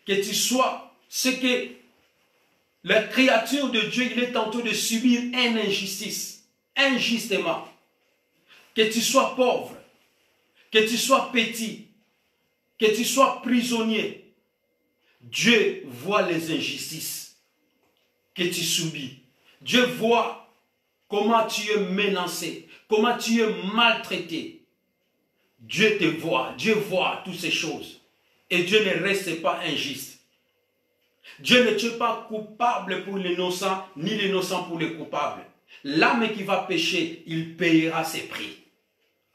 Que tu sois ce que la créature de Dieu, il est en train de subir une injustice, injustement. Que tu sois pauvre, que tu sois petit, que tu sois prisonnier, Dieu voit les injustices que tu subis. Dieu voit comment tu es menacé, comment tu es maltraité. Dieu te voit, Dieu voit toutes ces choses. Et Dieu ne reste pas injuste. Dieu ne tue pas coupable pour l'innocent, ni l'innocent pour le coupable. L'âme qui va pécher, il payera ses prix.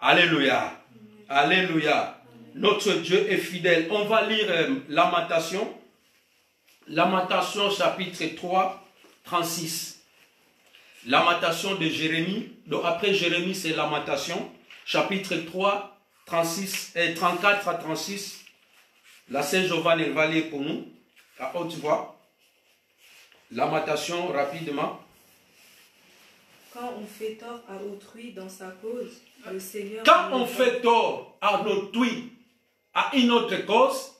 Alléluia. Alléluia. Notre Dieu est fidèle. On va lire Lamentation. Lamentation chapitre 3, 36. Lamentation de Jérémie. Donc après Jérémie, c'est Lamentation. Chapitre 3, 34 à 36. La Sainte Giovanni va lire pour nous. À haute voix. Lamentation rapidement. Quand on fait tort à autrui dans sa cause, le Seigneur... Quand on fait tort à autrui, à une autre cause,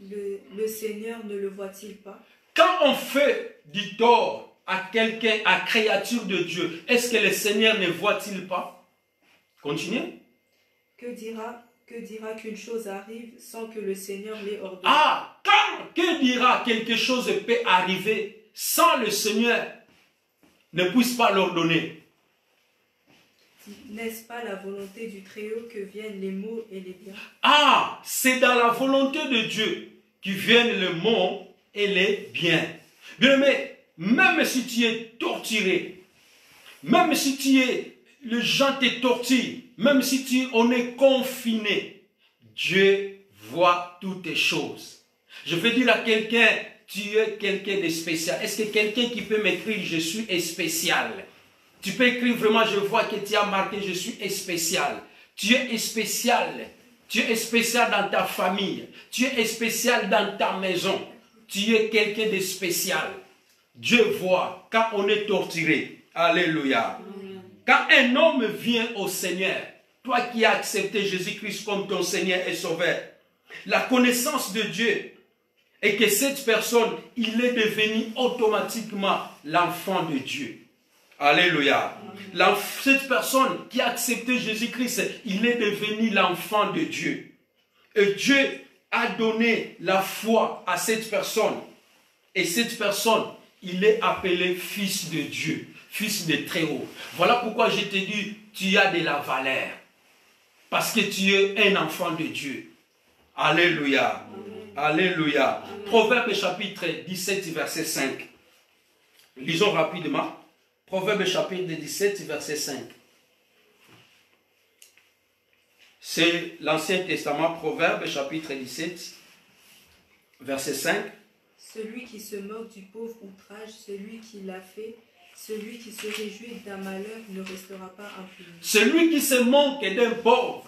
le Seigneur ne le voit-il pas? Quand on fait du tort à quelqu'un, à créature de Dieu, est-ce que le Seigneur ne voit-il pas? Continuez. Que dira qu'une chose arrive sans que le Seigneur l'ait ordonné? Ah, que dira quelque chose peut arriver sans le Seigneur ne puisse pas l'ordonner? N'est-ce pas la volonté du Très-Haut que viennent les maux et les biens? Ah, c'est dans la volonté de Dieu que viennent les maux et les biens. Bien aimé, même si tu es torturé, même si les gens te torturent, même si on est confiné, Dieu voit toutes les choses. Je veux dire à quelqu'un, tu es quelqu'un de spécial. Est-ce que quelqu'un qui peut m'écrire, je suis spécial? Tu peux écrire vraiment, je vois que tu as marqué, je suis spécial. Tu es spécial. Tu es spécial dans ta famille. Tu es spécial dans ta maison. Tu es quelqu'un de spécial. Dieu voit quand on est torturé. Alléluia. Quand un homme vient au Seigneur, toi qui as accepté Jésus-Christ comme ton Seigneur et Sauveur, la connaissance de Dieu est que cette personne, il est devenu automatiquement l'enfant de Dieu. Alléluia. Cette personne qui a accepté Jésus-Christ, il est devenu l'enfant de Dieu. Et Dieu a donné la foi à cette personne. Et cette personne, il est appelé fils de Dieu, fils de Très-Haut. Voilà pourquoi je te dis, tu as de la valeur. Parce que tu es un enfant de Dieu. Alléluia. Alléluia. Proverbe chapitre 17, verset 5. Lisons rapidement. Proverbe chapitre 17, verset 5. C'est l'Ancien Testament, Proverbe chapitre 17, verset 5. Celui qui se moque du pauvre outrage, celui qui l'a fait, celui qui se réjouit d'un malheur ne restera pas impuni. Celui qui se moque d'un pauvre,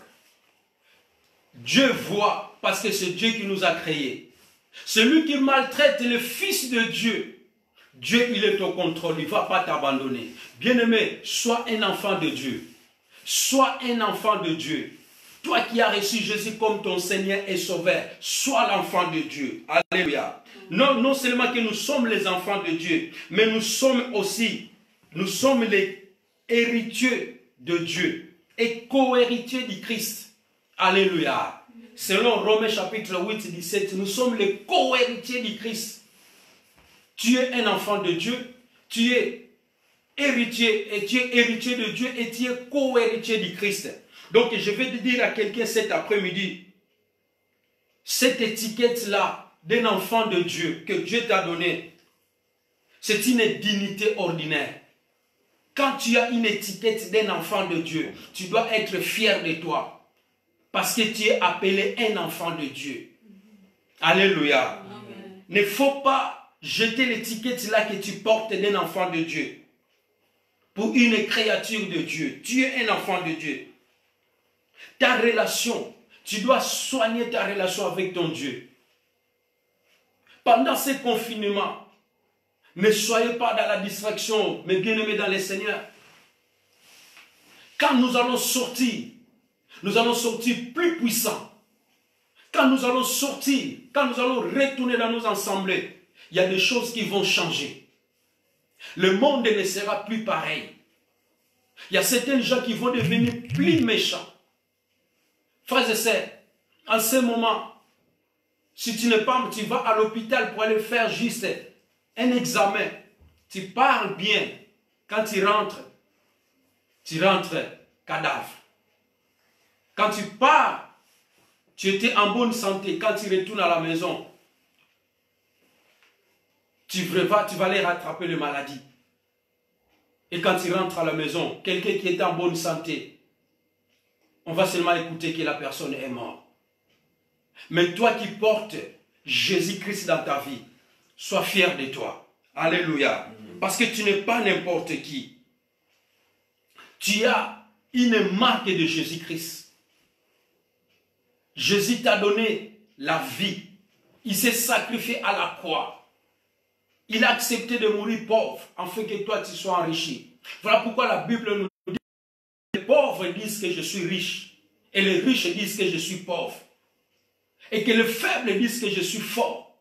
Dieu voit, parce que c'est Dieu qui nous a créés. Celui qui maltraite le Fils de Dieu, Dieu, il est au contrôle, il ne va pas t'abandonner. Bien-aimé, sois un enfant de Dieu. Sois un enfant de Dieu. Toi qui as reçu Jésus comme ton Seigneur et Sauveur, sois l'enfant de Dieu. Alléluia. Non seulement que nous sommes les enfants de Dieu, mais nous sommes les héritiers de Dieu et co-héritiers du Christ. Alléluia. Selon Romains chapitre 8, 17, nous sommes les co-héritiers du Christ. Tu es un enfant de Dieu, tu es héritier, et tu es héritier de Dieu, et tu es co-héritier du Christ. Donc je vais te dire à quelqu'un cet après-midi, cette étiquette-là d'un enfant de Dieu que Dieu t'a donnée, c'est une dignité ordinaire. Quand tu as une étiquette d'un enfant de Dieu, tu dois être fier de toi, parce que tu es appelé un enfant de Dieu. Alléluia. Amen. Ne faut pas jeter l'étiquette là que tu portes d'un enfant de Dieu pour une créature de Dieu. Tu es un enfant de Dieu. Ta relation, tu dois soigner ta relation avec ton Dieu. Pendant ce confinement, ne soyez pas dans la distraction, mais bien-aimés dans le Seigneur. Quand nous allons sortir plus puissants. Quand nous allons sortir, quand nous allons retourner dans nos assemblées, il y a des choses qui vont changer. Le monde ne sera plus pareil. Il y a certains gens qui vont devenir plus méchants. Frères et sœurs, en ce moment, si tu n'es pas, tu vas à l'hôpital pour aller faire juste un examen. Tu parles bien. Quand tu rentres cadavre. Quand tu pars, tu étais en bonne santé. Quand tu retournes à la maison, tu vas aller rattraper les maladies. Et quand tu rentres à la maison, quelqu'un qui est en bonne santé, on va seulement écouter que la personne est morte. Mais toi qui portes Jésus-Christ dans ta vie, sois fier de toi. Alléluia. Parce que tu n'es pas n'importe qui. Tu as une marque de Jésus-Christ. Jésus t'a donné la vie. Il s'est sacrifié à la croix. Il a accepté de mourir pauvre, afin que toi tu sois enrichi. Voilà pourquoi la Bible nous dit que les pauvres disent que je suis riche, et les riches disent que je suis pauvre, et que les faibles disent que je suis fort.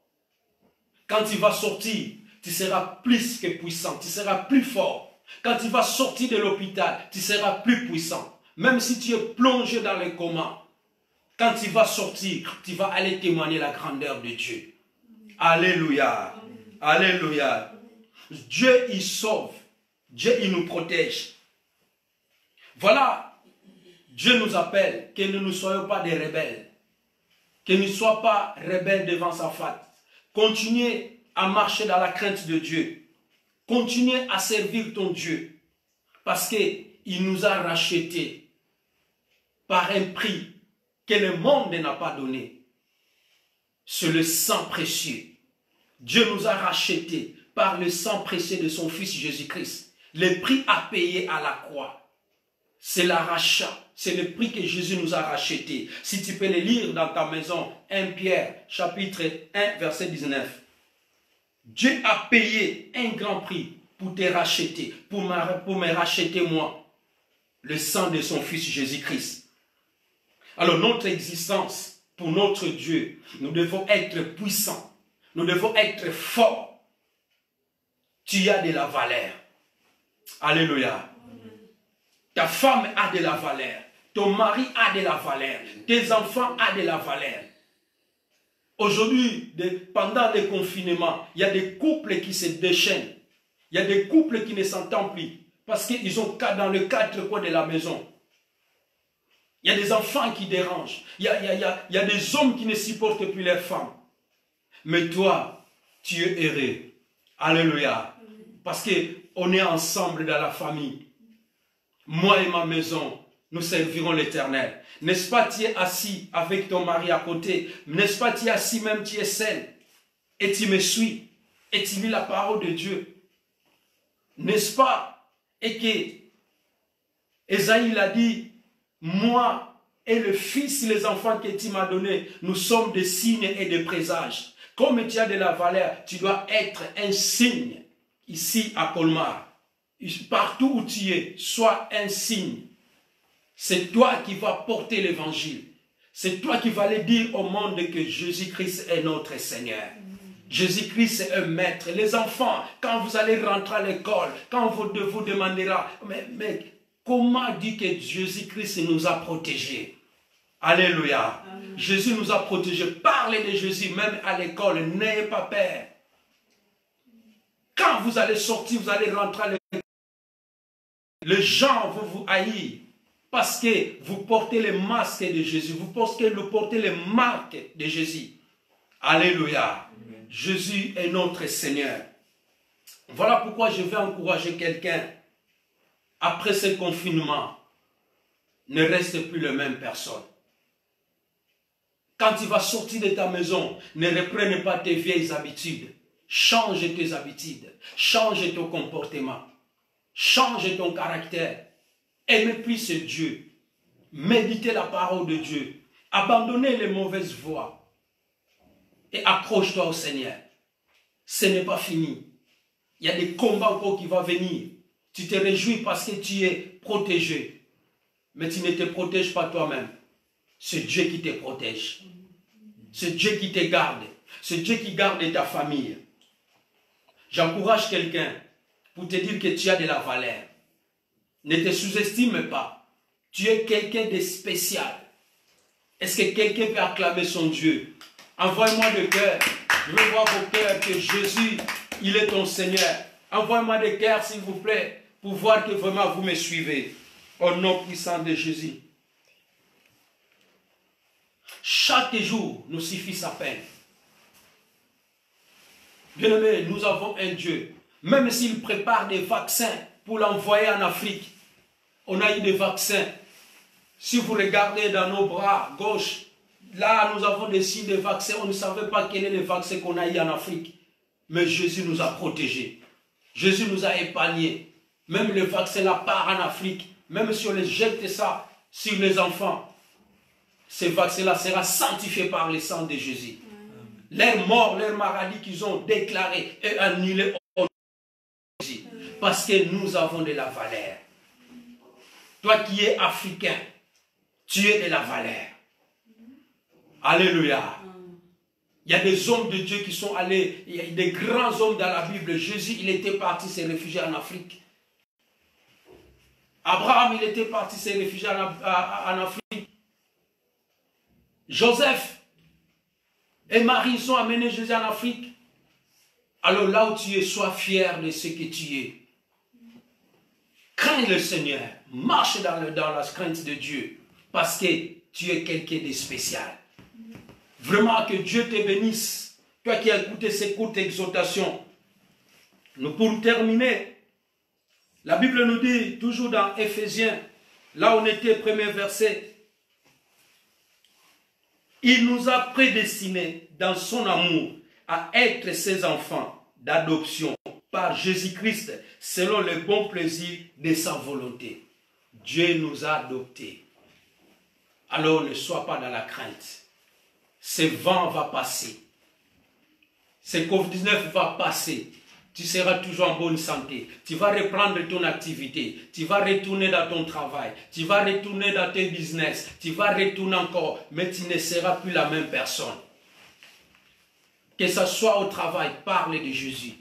Quand tu vas sortir, tu seras plus que puissant, tu seras plus fort. Quand tu vas sortir de l'hôpital, tu seras plus puissant. Même si tu es plongé dans les comas, quand tu vas sortir, tu vas aller témoigner la grandeur de Dieu. Alléluia. Alléluia. Dieu, il sauve. Dieu, il nous protège. Voilà. Dieu nous appelle que nous ne soyons pas des rebelles. Que nous ne soyons pas rebelles devant sa face. Continuez à marcher dans la crainte de Dieu. Continuez à servir ton Dieu. Parce qu'il nous a rachetés par un prix que le monde n'a pas donné. C'est le sang précieux. Dieu nous a rachetés par le sang précieux de son Fils Jésus-Christ. Le prix à payer à la croix. C'est la rachat. C'est le prix que Jésus nous a racheté. Si tu peux le lire dans ta maison, 1 Pierre, chapitre 1, verset 19. Dieu a payé un grand prix pour te racheter, pour me racheter moi. Le sang de son Fils Jésus-Christ. Alors notre existence, pour notre Dieu, nous devons être puissants. Nous devons être forts. Tu as de la valeur. Alléluia. Ta femme a de la valeur. Ton mari a de la valeur. Tes enfants ont de la valeur. Aujourd'hui, pendant le confinement, il y a des couples qui se déchaînent. Il y a des couples qui ne s'entendent plus. Parce qu'ils sont dans les quatre coins de la maison. Il y a des enfants qui dérangent. Il y a des hommes qui ne supportent plus leurs femmes. Mais toi, tu es heureux. Alléluia. Parce qu'on est ensemble dans la famille. Moi et ma maison, nous servirons l'Éternel. N'est-ce pas, tu es assis avec ton mari à côté. N'est-ce pas, tu es assis même, tu es seul. Et tu me suis. Et tu lis la parole de Dieu. N'est-ce pas? Et que Esaïe l'a dit, moi et le fils, les enfants que tu m'as donnés, nous sommes des signes et des présages. Comme tu as de la valeur, tu dois être un signe ici à Colmar. Partout où tu es, sois un signe. C'est toi qui vas porter l'évangile. C'est toi qui vas aller dire au monde que Jésus-Christ est notre Seigneur. Jésus-Christ est un maître. Les enfants, quand vous allez rentrer à l'école, quand vous demandera, mais comment dire que Jésus-Christ nous a protégés? Alléluia. Amen. Jésus nous a protégés. Parlez de Jésus, même à l'école. N'ayez pas peur. Quand vous allez sortir, vous allez rentrer à l'école. Les gens vont vous haïr parce que vous portez les masques de Jésus. Vous portez les marques de Jésus. Alléluia. Amen. Jésus est notre Seigneur. Voilà pourquoi je vais encourager quelqu'un. Après ce confinement, ne reste plus la même personne. Quand tu vas sortir de ta maison, ne reprenne pas tes vieilles habitudes. Change tes habitudes. Change ton comportement. Change ton caractère. Aime plus ce Dieu. Méditez la parole de Dieu. Abandonnez les mauvaises voies. Et accroche-toi au Seigneur. Ce n'est pas fini. Il y a des combats encore qui vont venir. Tu te réjouis parce que tu es protégé. Mais tu ne te protèges pas toi-même. C'est Dieu qui te protège. C'est Dieu qui te garde. C'est Dieu qui garde ta famille. J'encourage quelqu'un pour te dire que tu as de la valeur. Ne te sous-estime pas. Tu es quelqu'un de spécial. Est-ce que quelqu'un peut acclamer son Dieu? Envoie-moi le cœur. Je veux voir vos cœurs que Jésus, il est ton Seigneur. Envoie-moi des cœurs, s'il vous plaît, pour voir que vraiment vous me suivez. Au nom puissant de Jésus. Chaque jour nous suffit sa peine. Bien-aimés, nous avons un Dieu. Même s'il prépare des vaccins pour l'envoyer en Afrique, on a eu des vaccins. Si vous regardez dans nos bras gauche, là nous avons des signes de vaccins. On ne savait pas quel est le vaccin qu'on a eu en Afrique. Mais Jésus nous a protégés. Jésus nous a épargnés. Même le vaccin là part en Afrique. Même si on les jette ça sur les enfants, ce vaccin-là sera sanctifié par le sang de Jésus. Leur mort, leur maladie qu'ils ont déclaré et annulé au nom de Jésus. Parce que nous avons de la valeur. Toi qui es africain, tu es de la valeur. Alléluia. Il y a des hommes de Dieu qui sont allés, il y a des grands hommes dans la Bible. Jésus, il était parti se réfugier en Afrique. Abraham, il était parti se réfugier en Afrique. Joseph et Marie sont amenés Jésus en Afrique. Alors là où tu es, sois fier de ce que tu es. Crains le Seigneur. Marche dans la crainte de Dieu. Parce que tu es quelqu'un de spécial. Vraiment que Dieu te bénisse. Toi qui as écouté ces courtes exhortations. Nous pour terminer. La Bible nous dit, toujours dans Éphésiens, là où on était, premier verset, il nous a prédestinés dans son amour à être ses enfants d'adoption par Jésus-Christ selon le bon plaisir de sa volonté. Dieu nous a adoptés. Alors ne sois pas dans la crainte. Ce vent va passer. Ce Covid-19 va passer. Tu seras toujours en bonne santé. Tu vas reprendre ton activité. Tu vas retourner dans ton travail. Tu vas retourner dans tes business. Tu vas retourner encore. Mais tu ne seras plus la même personne. Que ce soit au travail, parle de Jésus.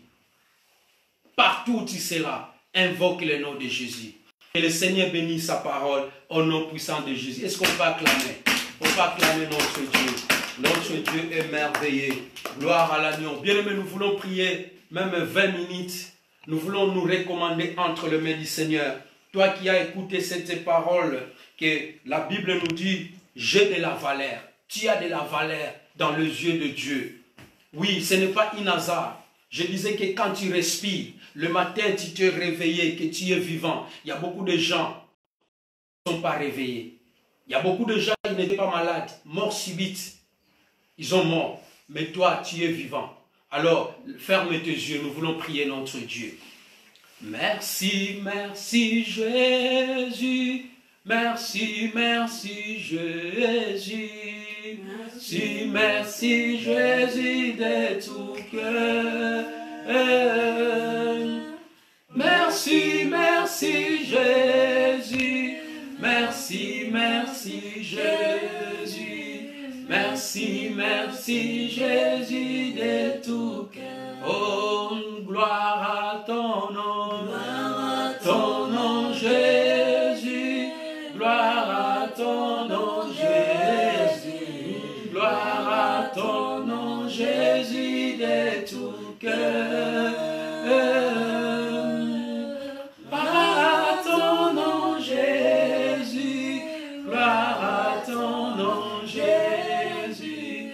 Partout où tu seras, invoque le nom de Jésus. Que le Seigneur bénisse sa parole au nom puissant de Jésus. Est-ce qu'on peut acclamer? On peut acclamer notre Dieu. Notre Dieu est merveilleux. Gloire à l'agneau. Bien-aimés, nous voulons prier. Même 20 minutes, nous voulons nous recommander entre les mains du Seigneur. Toi qui as écouté cette parole, que la Bible nous dit, j'ai de la valeur. Tu as de la valeur dans les yeux de Dieu. Oui, ce n'est pas un hasard. Je disais que quand tu respires, le matin tu te réveilles, que tu es vivant. Il y a beaucoup de gens qui ne sont pas réveillés. Il y a beaucoup de gens qui n'étaient pas malades, morts subites. Ils sont morts. Mais toi, tu es vivant. Alors, ferme tes yeux, nous voulons prier notre Dieu. Merci, merci Jésus. Merci, merci Jésus. Merci, merci Jésus de tout cœur. Merci, merci Jésus. Merci, merci Jésus. Merci, merci Jésus de tout cœur. Oh, gloire à ton nom Jésus. Gloire à ton nom Jésus. Gloire à ton nom Jésus de tout cœur. Gloire à ton nom Jésus. Gloire à ton nom Jésus.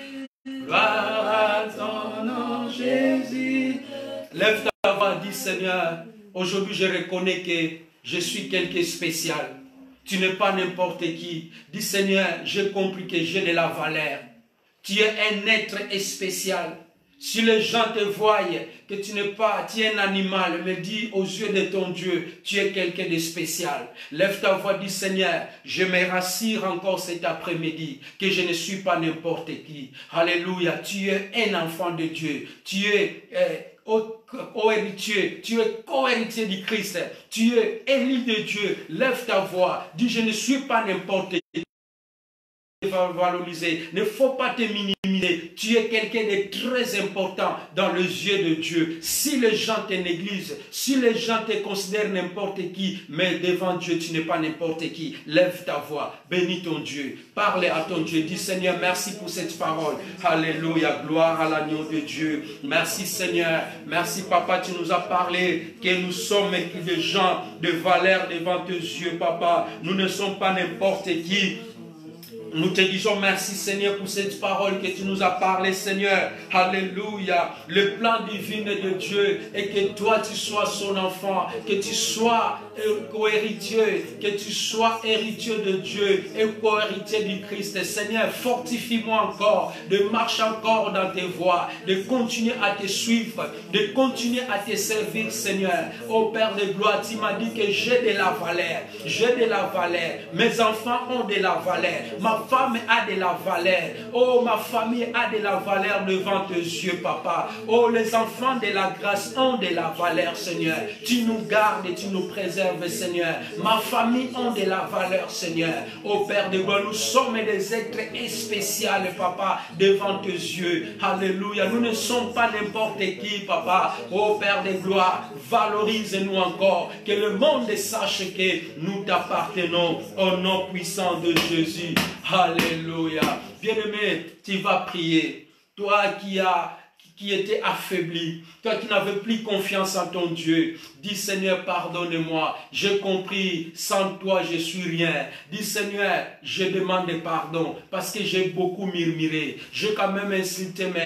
Gloire à ton nom Jésus. Lève ta voix, dis Seigneur, aujourd'hui je reconnais que je suis quelqu'un de spécial. Tu n'es pas n'importe qui. Dis Seigneur, j'ai compris que j'ai de la valeur. Tu es un être spécial. Si les gens te voient que tu n'es pas, tu es un animal, mais dis aux yeux de ton Dieu, tu es quelqu'un de spécial. Lève ta voix, dis Seigneur, je me rassure encore cet après-midi que je ne suis pas n'importe qui. Alléluia, tu es un enfant de Dieu. Tu es co-héritier, tu es co-héritier du Christ. Tu es élu de Dieu. Lève ta voix, dis je ne suis pas n'importe qui. Valoriser. Ne faut pas te minimiser. éminent. Tu es quelqu'un de très important dans les yeux de Dieu. Si les gens te négligent, si les gens te considèrent n'importe qui, mais devant Dieu, tu n'es pas n'importe qui. Lève ta voix, bénis ton Dieu, parle à ton Dieu. Dis Seigneur, merci pour cette parole. Alléluia, gloire à l'agneau de Dieu. Merci Seigneur, merci Papa, tu nous as parlé que nous sommes des gens de valeur devant tes yeux, Papa. Nous ne sommes pas n'importe qui. Nous te disons merci Seigneur pour cette parole que tu nous as parlé Seigneur. Alléluia. Le plan divin de Dieu est que toi tu sois son enfant, que tu sois co-héritier, que tu sois héritier de Dieu et co-héritier du Christ. Seigneur, fortifie-moi encore, de marcher encore dans tes voies, de continuer à te suivre, de continuer à te servir Seigneur. Ô Père de gloire, tu m'as dit que j'ai de la valeur, j'ai de la valeur. Mes enfants ont de la valeur. Ma femme a de la valeur. Oh, ma famille a de la valeur devant tes yeux, Papa. Oh, les enfants de la grâce ont de la valeur, Seigneur. Tu nous gardes et tu nous préserves, Seigneur. Ma famille a de la valeur, Seigneur. Oh, Père de gloire, nous sommes des êtres spéciaux, Papa, devant tes yeux. Alléluia. Nous ne sommes pas n'importe qui, Papa. Oh, Père de gloire, valorise-nous encore. Que le monde sache que nous t'appartenons au nom puissant de Jésus. Alléluia. Bien-aimé, tu vas prier. Toi qui étais affaibli, toi qui n'avais plus confiance en ton Dieu, dis Seigneur, pardonne-moi. J'ai compris, sans toi je suis rien. Dis Seigneur, je demande pardon parce que j'ai beaucoup murmuré. J'ai quand même insulté mes...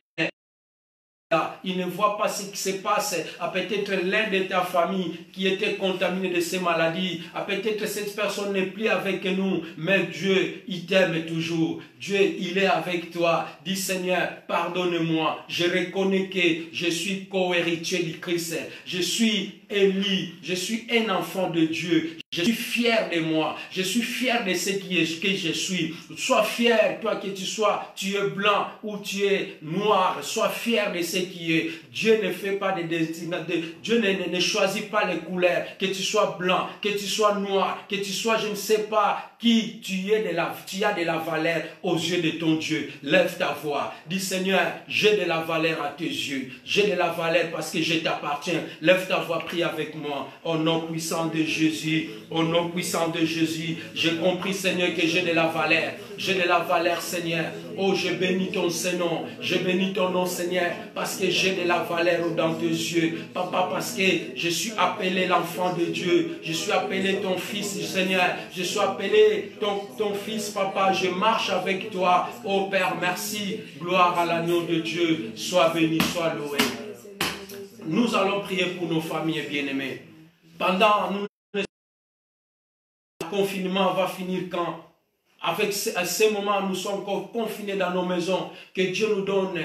Il ne voit pas ce qui se passe. Peut-être l'un de ta famille qui était contaminé de ces maladies. Peut-être cette personne n'est plus avec nous. Mais Dieu, il t'aime toujours. Dieu, il est avec toi. Dis Seigneur, pardonne-moi. Je reconnais que je suis co-héritier du Christ. Je suis élu. Je suis un enfant de Dieu. Je suis fier de moi. Je suis fier de ce que je suis. Sois fier, toi que tu es blanc ou tu es noir. Sois fier de ce qui est. Dieu ne fait pas de destination. Dieu ne choisit pas les couleurs. Que tu sois blanc, que tu sois noir, que tu sois, je ne sais pas qui tu es, tu as de la valeur aux yeux de ton Dieu. Lève ta voix. Dis Seigneur, j'ai de la valeur à tes yeux. J'ai de la valeur parce que je t'appartiens. Lève ta voix, prie avec moi. Au nom puissant de Jésus. Au nom puissant de Jésus, j'ai compris, Seigneur, que j'ai de la valeur. J'ai de la valeur, Seigneur. Oh, je bénis ton Saint-Nom. Je bénis ton nom, Seigneur, parce que j'ai de la valeur dans tes yeux. Papa, parce que je suis appelé l'enfant de Dieu. Je suis appelé ton fils, Seigneur. Je suis appelé ton fils, Papa. Je marche avec toi. Oh, Père, merci. Gloire à l'agneau de Dieu. Sois béni, sois loué. Nous allons prier pour nos familles bien-aimées. Pendant nous, le confinement va finir quand? Avec à ce moment, nous sommes encore confinés dans nos maisons. Que Dieu nous donne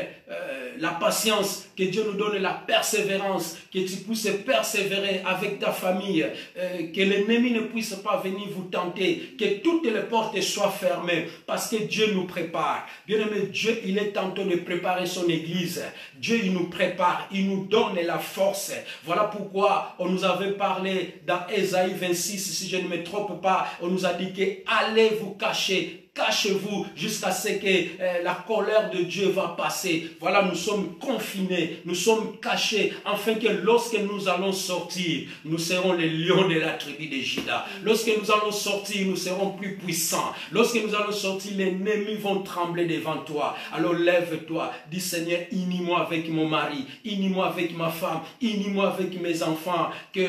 la patience, que Dieu nous donne la persévérance, que tu puisses persévérer avec ta famille, que l'ennemi ne puisse pas venir vous tenter, que toutes les portes soient fermées, parce que Dieu nous prépare. Bien-aimé, Dieu, il est en train de préparer son église. Dieu, il nous prépare, il nous donne la force. Voilà pourquoi on nous avait parlé dans Ésaïe 26, si je ne me trompe pas, on nous a dit que allez vous cacher. Cachez-vous jusqu'à ce que la colère de Dieu va passer. Voilà, nous sommes confinés, nous sommes cachés, afin que lorsque nous allons sortir, nous serons les lions de la tribu de Juda. Lorsque nous allons sortir, nous serons plus puissants. Lorsque nous allons sortir, les ennemis vont trembler devant toi. Alors lève-toi, dis Seigneur, unis-moi avec mon mari, unis-moi avec ma femme, unis-moi avec mes enfants, que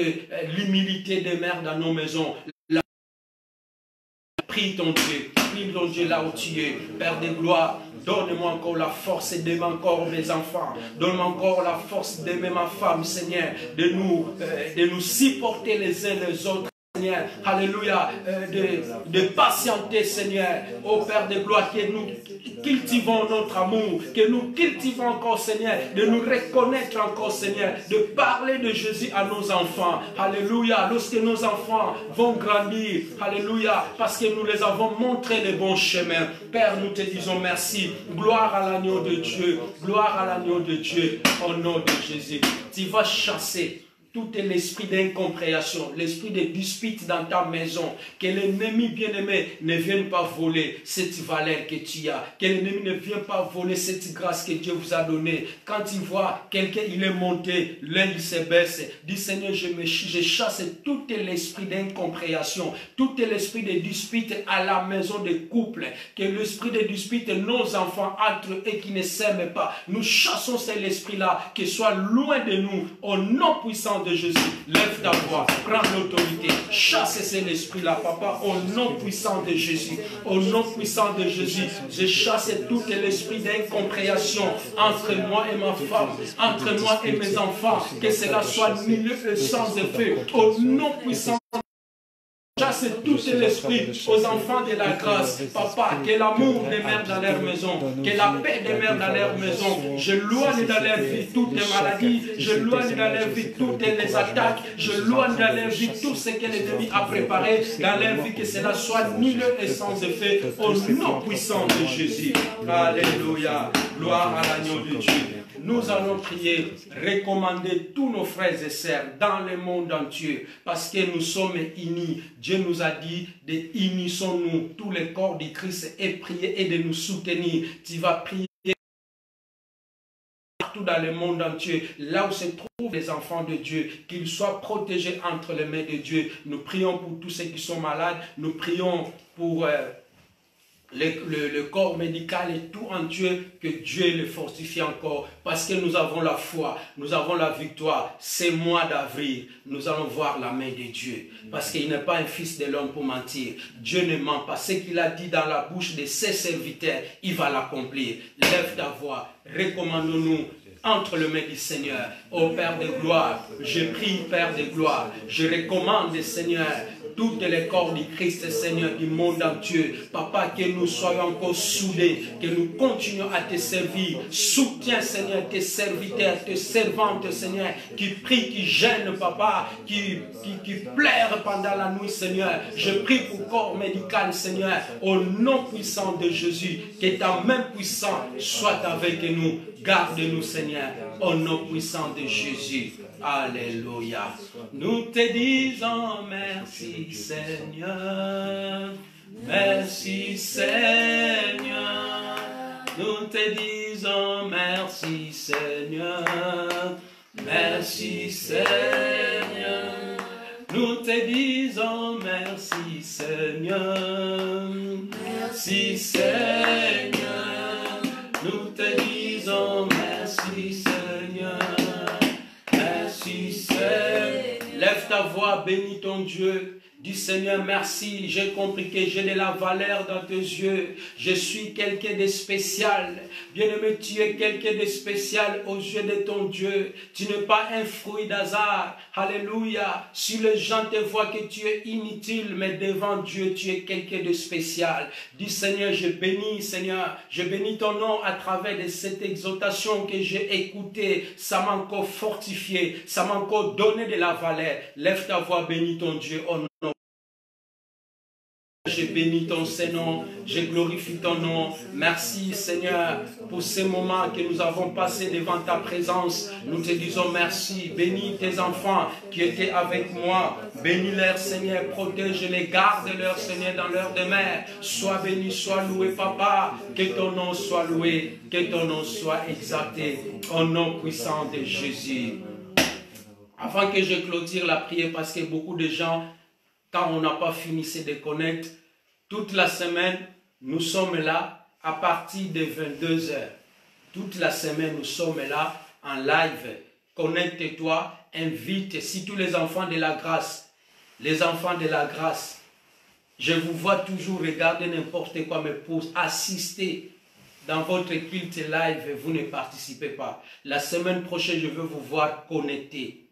l'humilité demeure dans nos maisons. Prie ton Dieu là où tu es, Père de gloire. Donne-moi encore la force d'aimer encore mes enfants. Donne-moi encore la force d'aimer ma femme, Seigneur, de nous supporter les uns les autres. Seigneur, alléluia, de patienter, Seigneur, ô Père de gloire, que nous cultivons notre amour, que nous cultivons encore, Seigneur, de nous reconnaître encore, Seigneur, de parler de Jésus à nos enfants, alléluia, lorsque nos enfants vont grandir, alléluia, parce que nous les avons montré le bon chemin. Père, nous te disons merci, gloire à l'agneau de Dieu, gloire à l'agneau de Dieu, au nom de Jésus. Tu vas chasser tout l'esprit d'incompréhension, l'esprit de dispute dans ta maison, que l'ennemi bien-aimé ne vienne pas voler cette valeur que tu as, que l'ennemi ne vienne pas voler cette grâce que Dieu vous a donnée. Quand il voit quelqu'un, il est monté, l'un il se baisse, dit Seigneur, je chasse tout l'esprit d'incompréhension, tout l'esprit de dispute à la maison des couples, que l'esprit de dispute, nos enfants entre eux et qui ne s'aiment pas, nous chassons cet esprit-là, qu'il soit loin de nous, au nom puissant de Jésus. Lève ta voix, prends l'autorité, chasse cet esprit-là, papa, au nom puissant de Jésus, au nom puissant de Jésus. Je chasse tout l'esprit d'incompréhension entre moi et ma femme, entre moi et mes enfants, que cela soit nul et sans effet, au nom puissant. Chasse tout l'esprit aux enfants de la grâce. Papa, que l'amour demeure dans leur maison, que la paix demeure dans leur maison. Je loigne dans leur vie toutes les maladies, je loigne dans leur vie toutes les attaques, je loigne dans leur vie tout ce que l'ennemi a préparé dans leur vie, que cela soit nul et sans effet, au nom puissant de Jésus. Alléluia. Gloire à l'agneau de Dieu. Nous allons prier, recommander tous nos frères et sœurs dans le monde entier, parce que nous sommes unis. Dieu nous a dit de unissons-nous tous les corps du Christ et prier et de nous soutenir. Tu vas prier partout dans le monde entier, là où se trouvent les enfants de Dieu, qu'ils soient protégés entre les mains de Dieu. Nous prions pour tous ceux qui sont malades, nous prions pour le corps médical et tout entier, que Dieu le fortifie encore, parce que nous avons la foi, nous avons la victoire. Ce mois d'avril, nous allons voir la main de Dieu, parce qu'il n'est pas un fils de l'homme pour mentir. Dieu ne ment pas. Ce qu'il a dit dans la bouche de ses serviteurs, il va l'accomplir. Lève ta voix, recommandons-nous entre les mains du Seigneur. Ô Père de gloire, je prie, Père de gloire, je recommande, Seigneur, toutes les corps du Christ, Seigneur, du monde entier. Papa, que nous soyons encore soudés, que nous continuons à te servir. Soutiens, Seigneur, tes serviteurs, tes servantes, Seigneur, qui prient, qui gênent, Papa, qui pleurent pendant la nuit, Seigneur. Je prie pour corps médical, Seigneur, au nom puissant de Jésus, que ta main puissante soit avec nous. Garde-nous, Seigneur, au nom puissant de Jésus. Alléluia. Nous te disons merci, Seigneur. Merci, Seigneur. Nous te disons merci, Seigneur. Merci, Seigneur. Nous te disons merci, Seigneur. Merci, Seigneur. Nous te disons merci, Seigneur. Merci, Seigneur. Lève ta voix, bénis ton Dieu. Dis Seigneur, merci, j'ai compris que j'ai de la valeur dans tes yeux. Je suis quelqu'un de spécial. Bien-aimé, tu es quelqu'un de spécial aux yeux de ton Dieu. Tu n'es pas un fruit d'hasard. Alléluia. Si les gens te voient que tu es inutile, mais devant Dieu, tu es quelqu'un de spécial. Dis Seigneur, je bénis, Seigneur. Je bénis ton nom à travers de cette exhortation que j'ai écoutée. Ça m'a encore fortifié. Ça m'a encore donné de la valeur. Lève ta voix, bénis ton Dieu. Au nom. Je bénis ton Saint-Nom, je glorifie ton nom. Merci Seigneur pour ces moments que nous avons passés devant ta présence. Nous te disons merci. Bénis tes enfants qui étaient avec moi. Bénis-les Seigneur, protège-les, garde-les Seigneur dans leur demeure. Sois béni, sois loué Papa. Que ton nom soit loué, que ton nom soit exalté. Au nom puissant de Jésus. Avant que je clôture la prière, parce que beaucoup de gens, quand on n'a pas fini, c'est de connaître. Toute la semaine, nous sommes là à partir de 22 h. Toute la semaine, nous sommes là en live. Connecte-toi, invite, si tous les enfants de la grâce, je vous vois toujours regarder n'importe quoi, mais pour assister dans votre culte live, vous ne participez pas. La semaine prochaine, je veux vous voir connectés.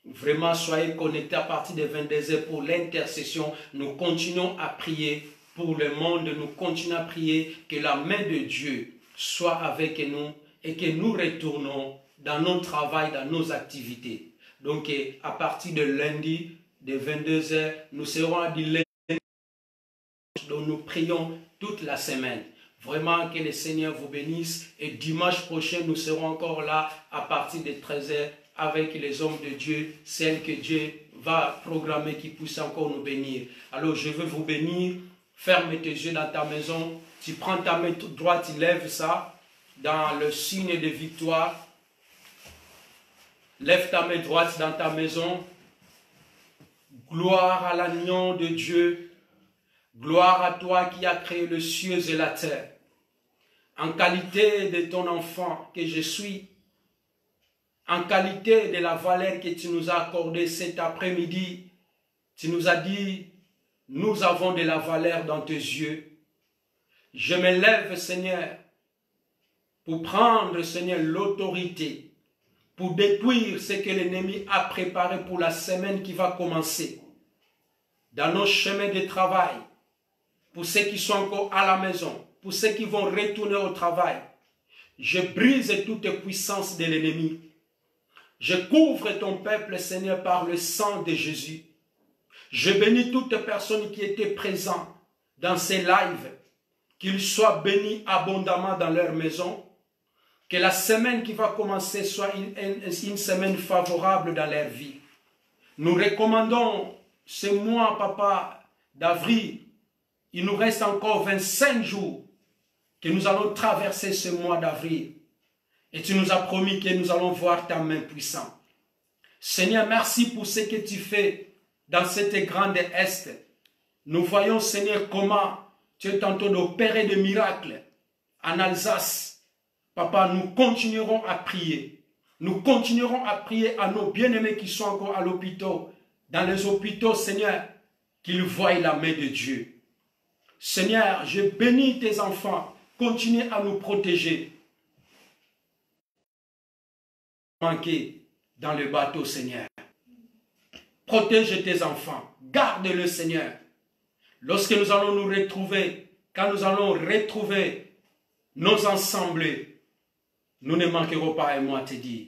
Vraiment, soyez connectés à partir de 22 h pour l'intercession. Nous continuons à prier pour le monde. Nous continuons à prier que la main de Dieu soit avec nous et que nous retournons dans notre travail, dans nos activités. Donc, à partir de lundi, de 22 h, nous serons à lundi, dont nous prions toute la semaine. Vraiment, que le Seigneur vous bénisse. Et dimanche prochain, nous serons encore là à partir de 13 h avec les hommes de Dieu, celles que Dieu va programmer qui puissent encore nous bénir. Alors je veux vous bénir. Ferme tes yeux dans ta maison. Tu prends ta main droite, tu lèves ça dans le signe de victoire. Lève ta main droite dans ta maison. Gloire à l'agneau de Dieu. Gloire à toi qui as créé les cieux et la terre. En qualité de ton enfant que je suis, en qualité de la valeur que tu nous as accordée cet après-midi, tu nous as dit, nous avons de la valeur dans tes yeux. Je me lève, Seigneur, pour prendre, Seigneur, l'autorité, pour détruire ce que l'ennemi a préparé pour la semaine qui va commencer. Dans nos chemins de travail, pour ceux qui sont encore à la maison, pour ceux qui vont retourner au travail, je brise toute puissance de l'ennemi. Je couvre ton peuple, Seigneur, par le sang de Jésus. Je bénis toutes les personnes qui étaient présentes dans ces lives, qu'ils soient bénis abondamment dans leur maison, que la semaine qui va commencer soit une semaine favorable dans leur vie. Nous recommandons ce mois, papa, d'avril. Il nous reste encore 25 jours que nous allons traverser ce mois d'avril. Et tu nous as promis que nous allons voir ta main puissante. Seigneur, merci pour ce que tu fais dans cette grande Est. Nous voyons, Seigneur, comment tu es en train d'opérer des miracles en Alsace. Papa, nous continuerons à prier. Nous continuerons à prier à nos bien-aimés qui sont encore à l'hôpital. Dans les hôpitaux, Seigneur, qu'ils voient la main de Dieu. Seigneur, je bénis tes enfants. Continue à nous protéger. Manquer dans le bateau, Seigneur. Protège tes enfants. Garde-le, Seigneur. Lorsque nous allons nous retrouver, quand nous allons retrouver nos assemblées, nous ne manquerons pas un mot à te dire.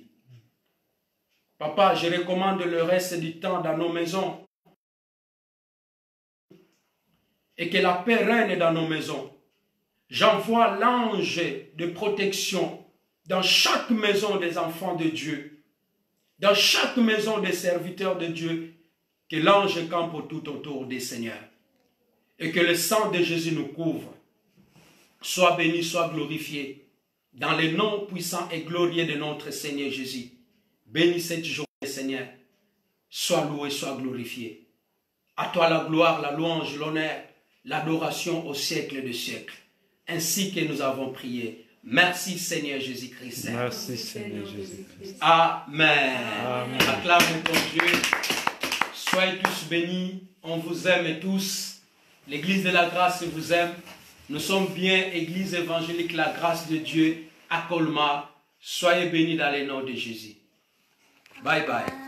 Papa, je recommande le reste du temps dans nos maisons. Et que la paix règne dans nos maisons. J'envoie l'ange de protection dans chaque maison des enfants de Dieu. Dans chaque maison des serviteurs de Dieu. Que l'ange campe tout autour des seigneurs. Et que le sang de Jésus nous couvre. Sois béni, sois glorifié. Dans le nom puissant et glorieux de notre Seigneur Jésus. Bénis cette journée, Seigneur. Sois loué, sois glorifié. À toi la gloire, la louange, l'honneur, l'adoration au siècle des siècles. Ainsi que nous avons prié. Merci Seigneur Jésus-Christ. Merci Seigneur Jésus-Christ. Amen. Amen. Acclamons ton Dieu. Soyez tous bénis. On vous aime tous. L'église de la grâce vous aime. Nous sommes bien église évangélique la grâce de Dieu à Colmar. Soyez bénis dans le nom de Jésus. Bye bye.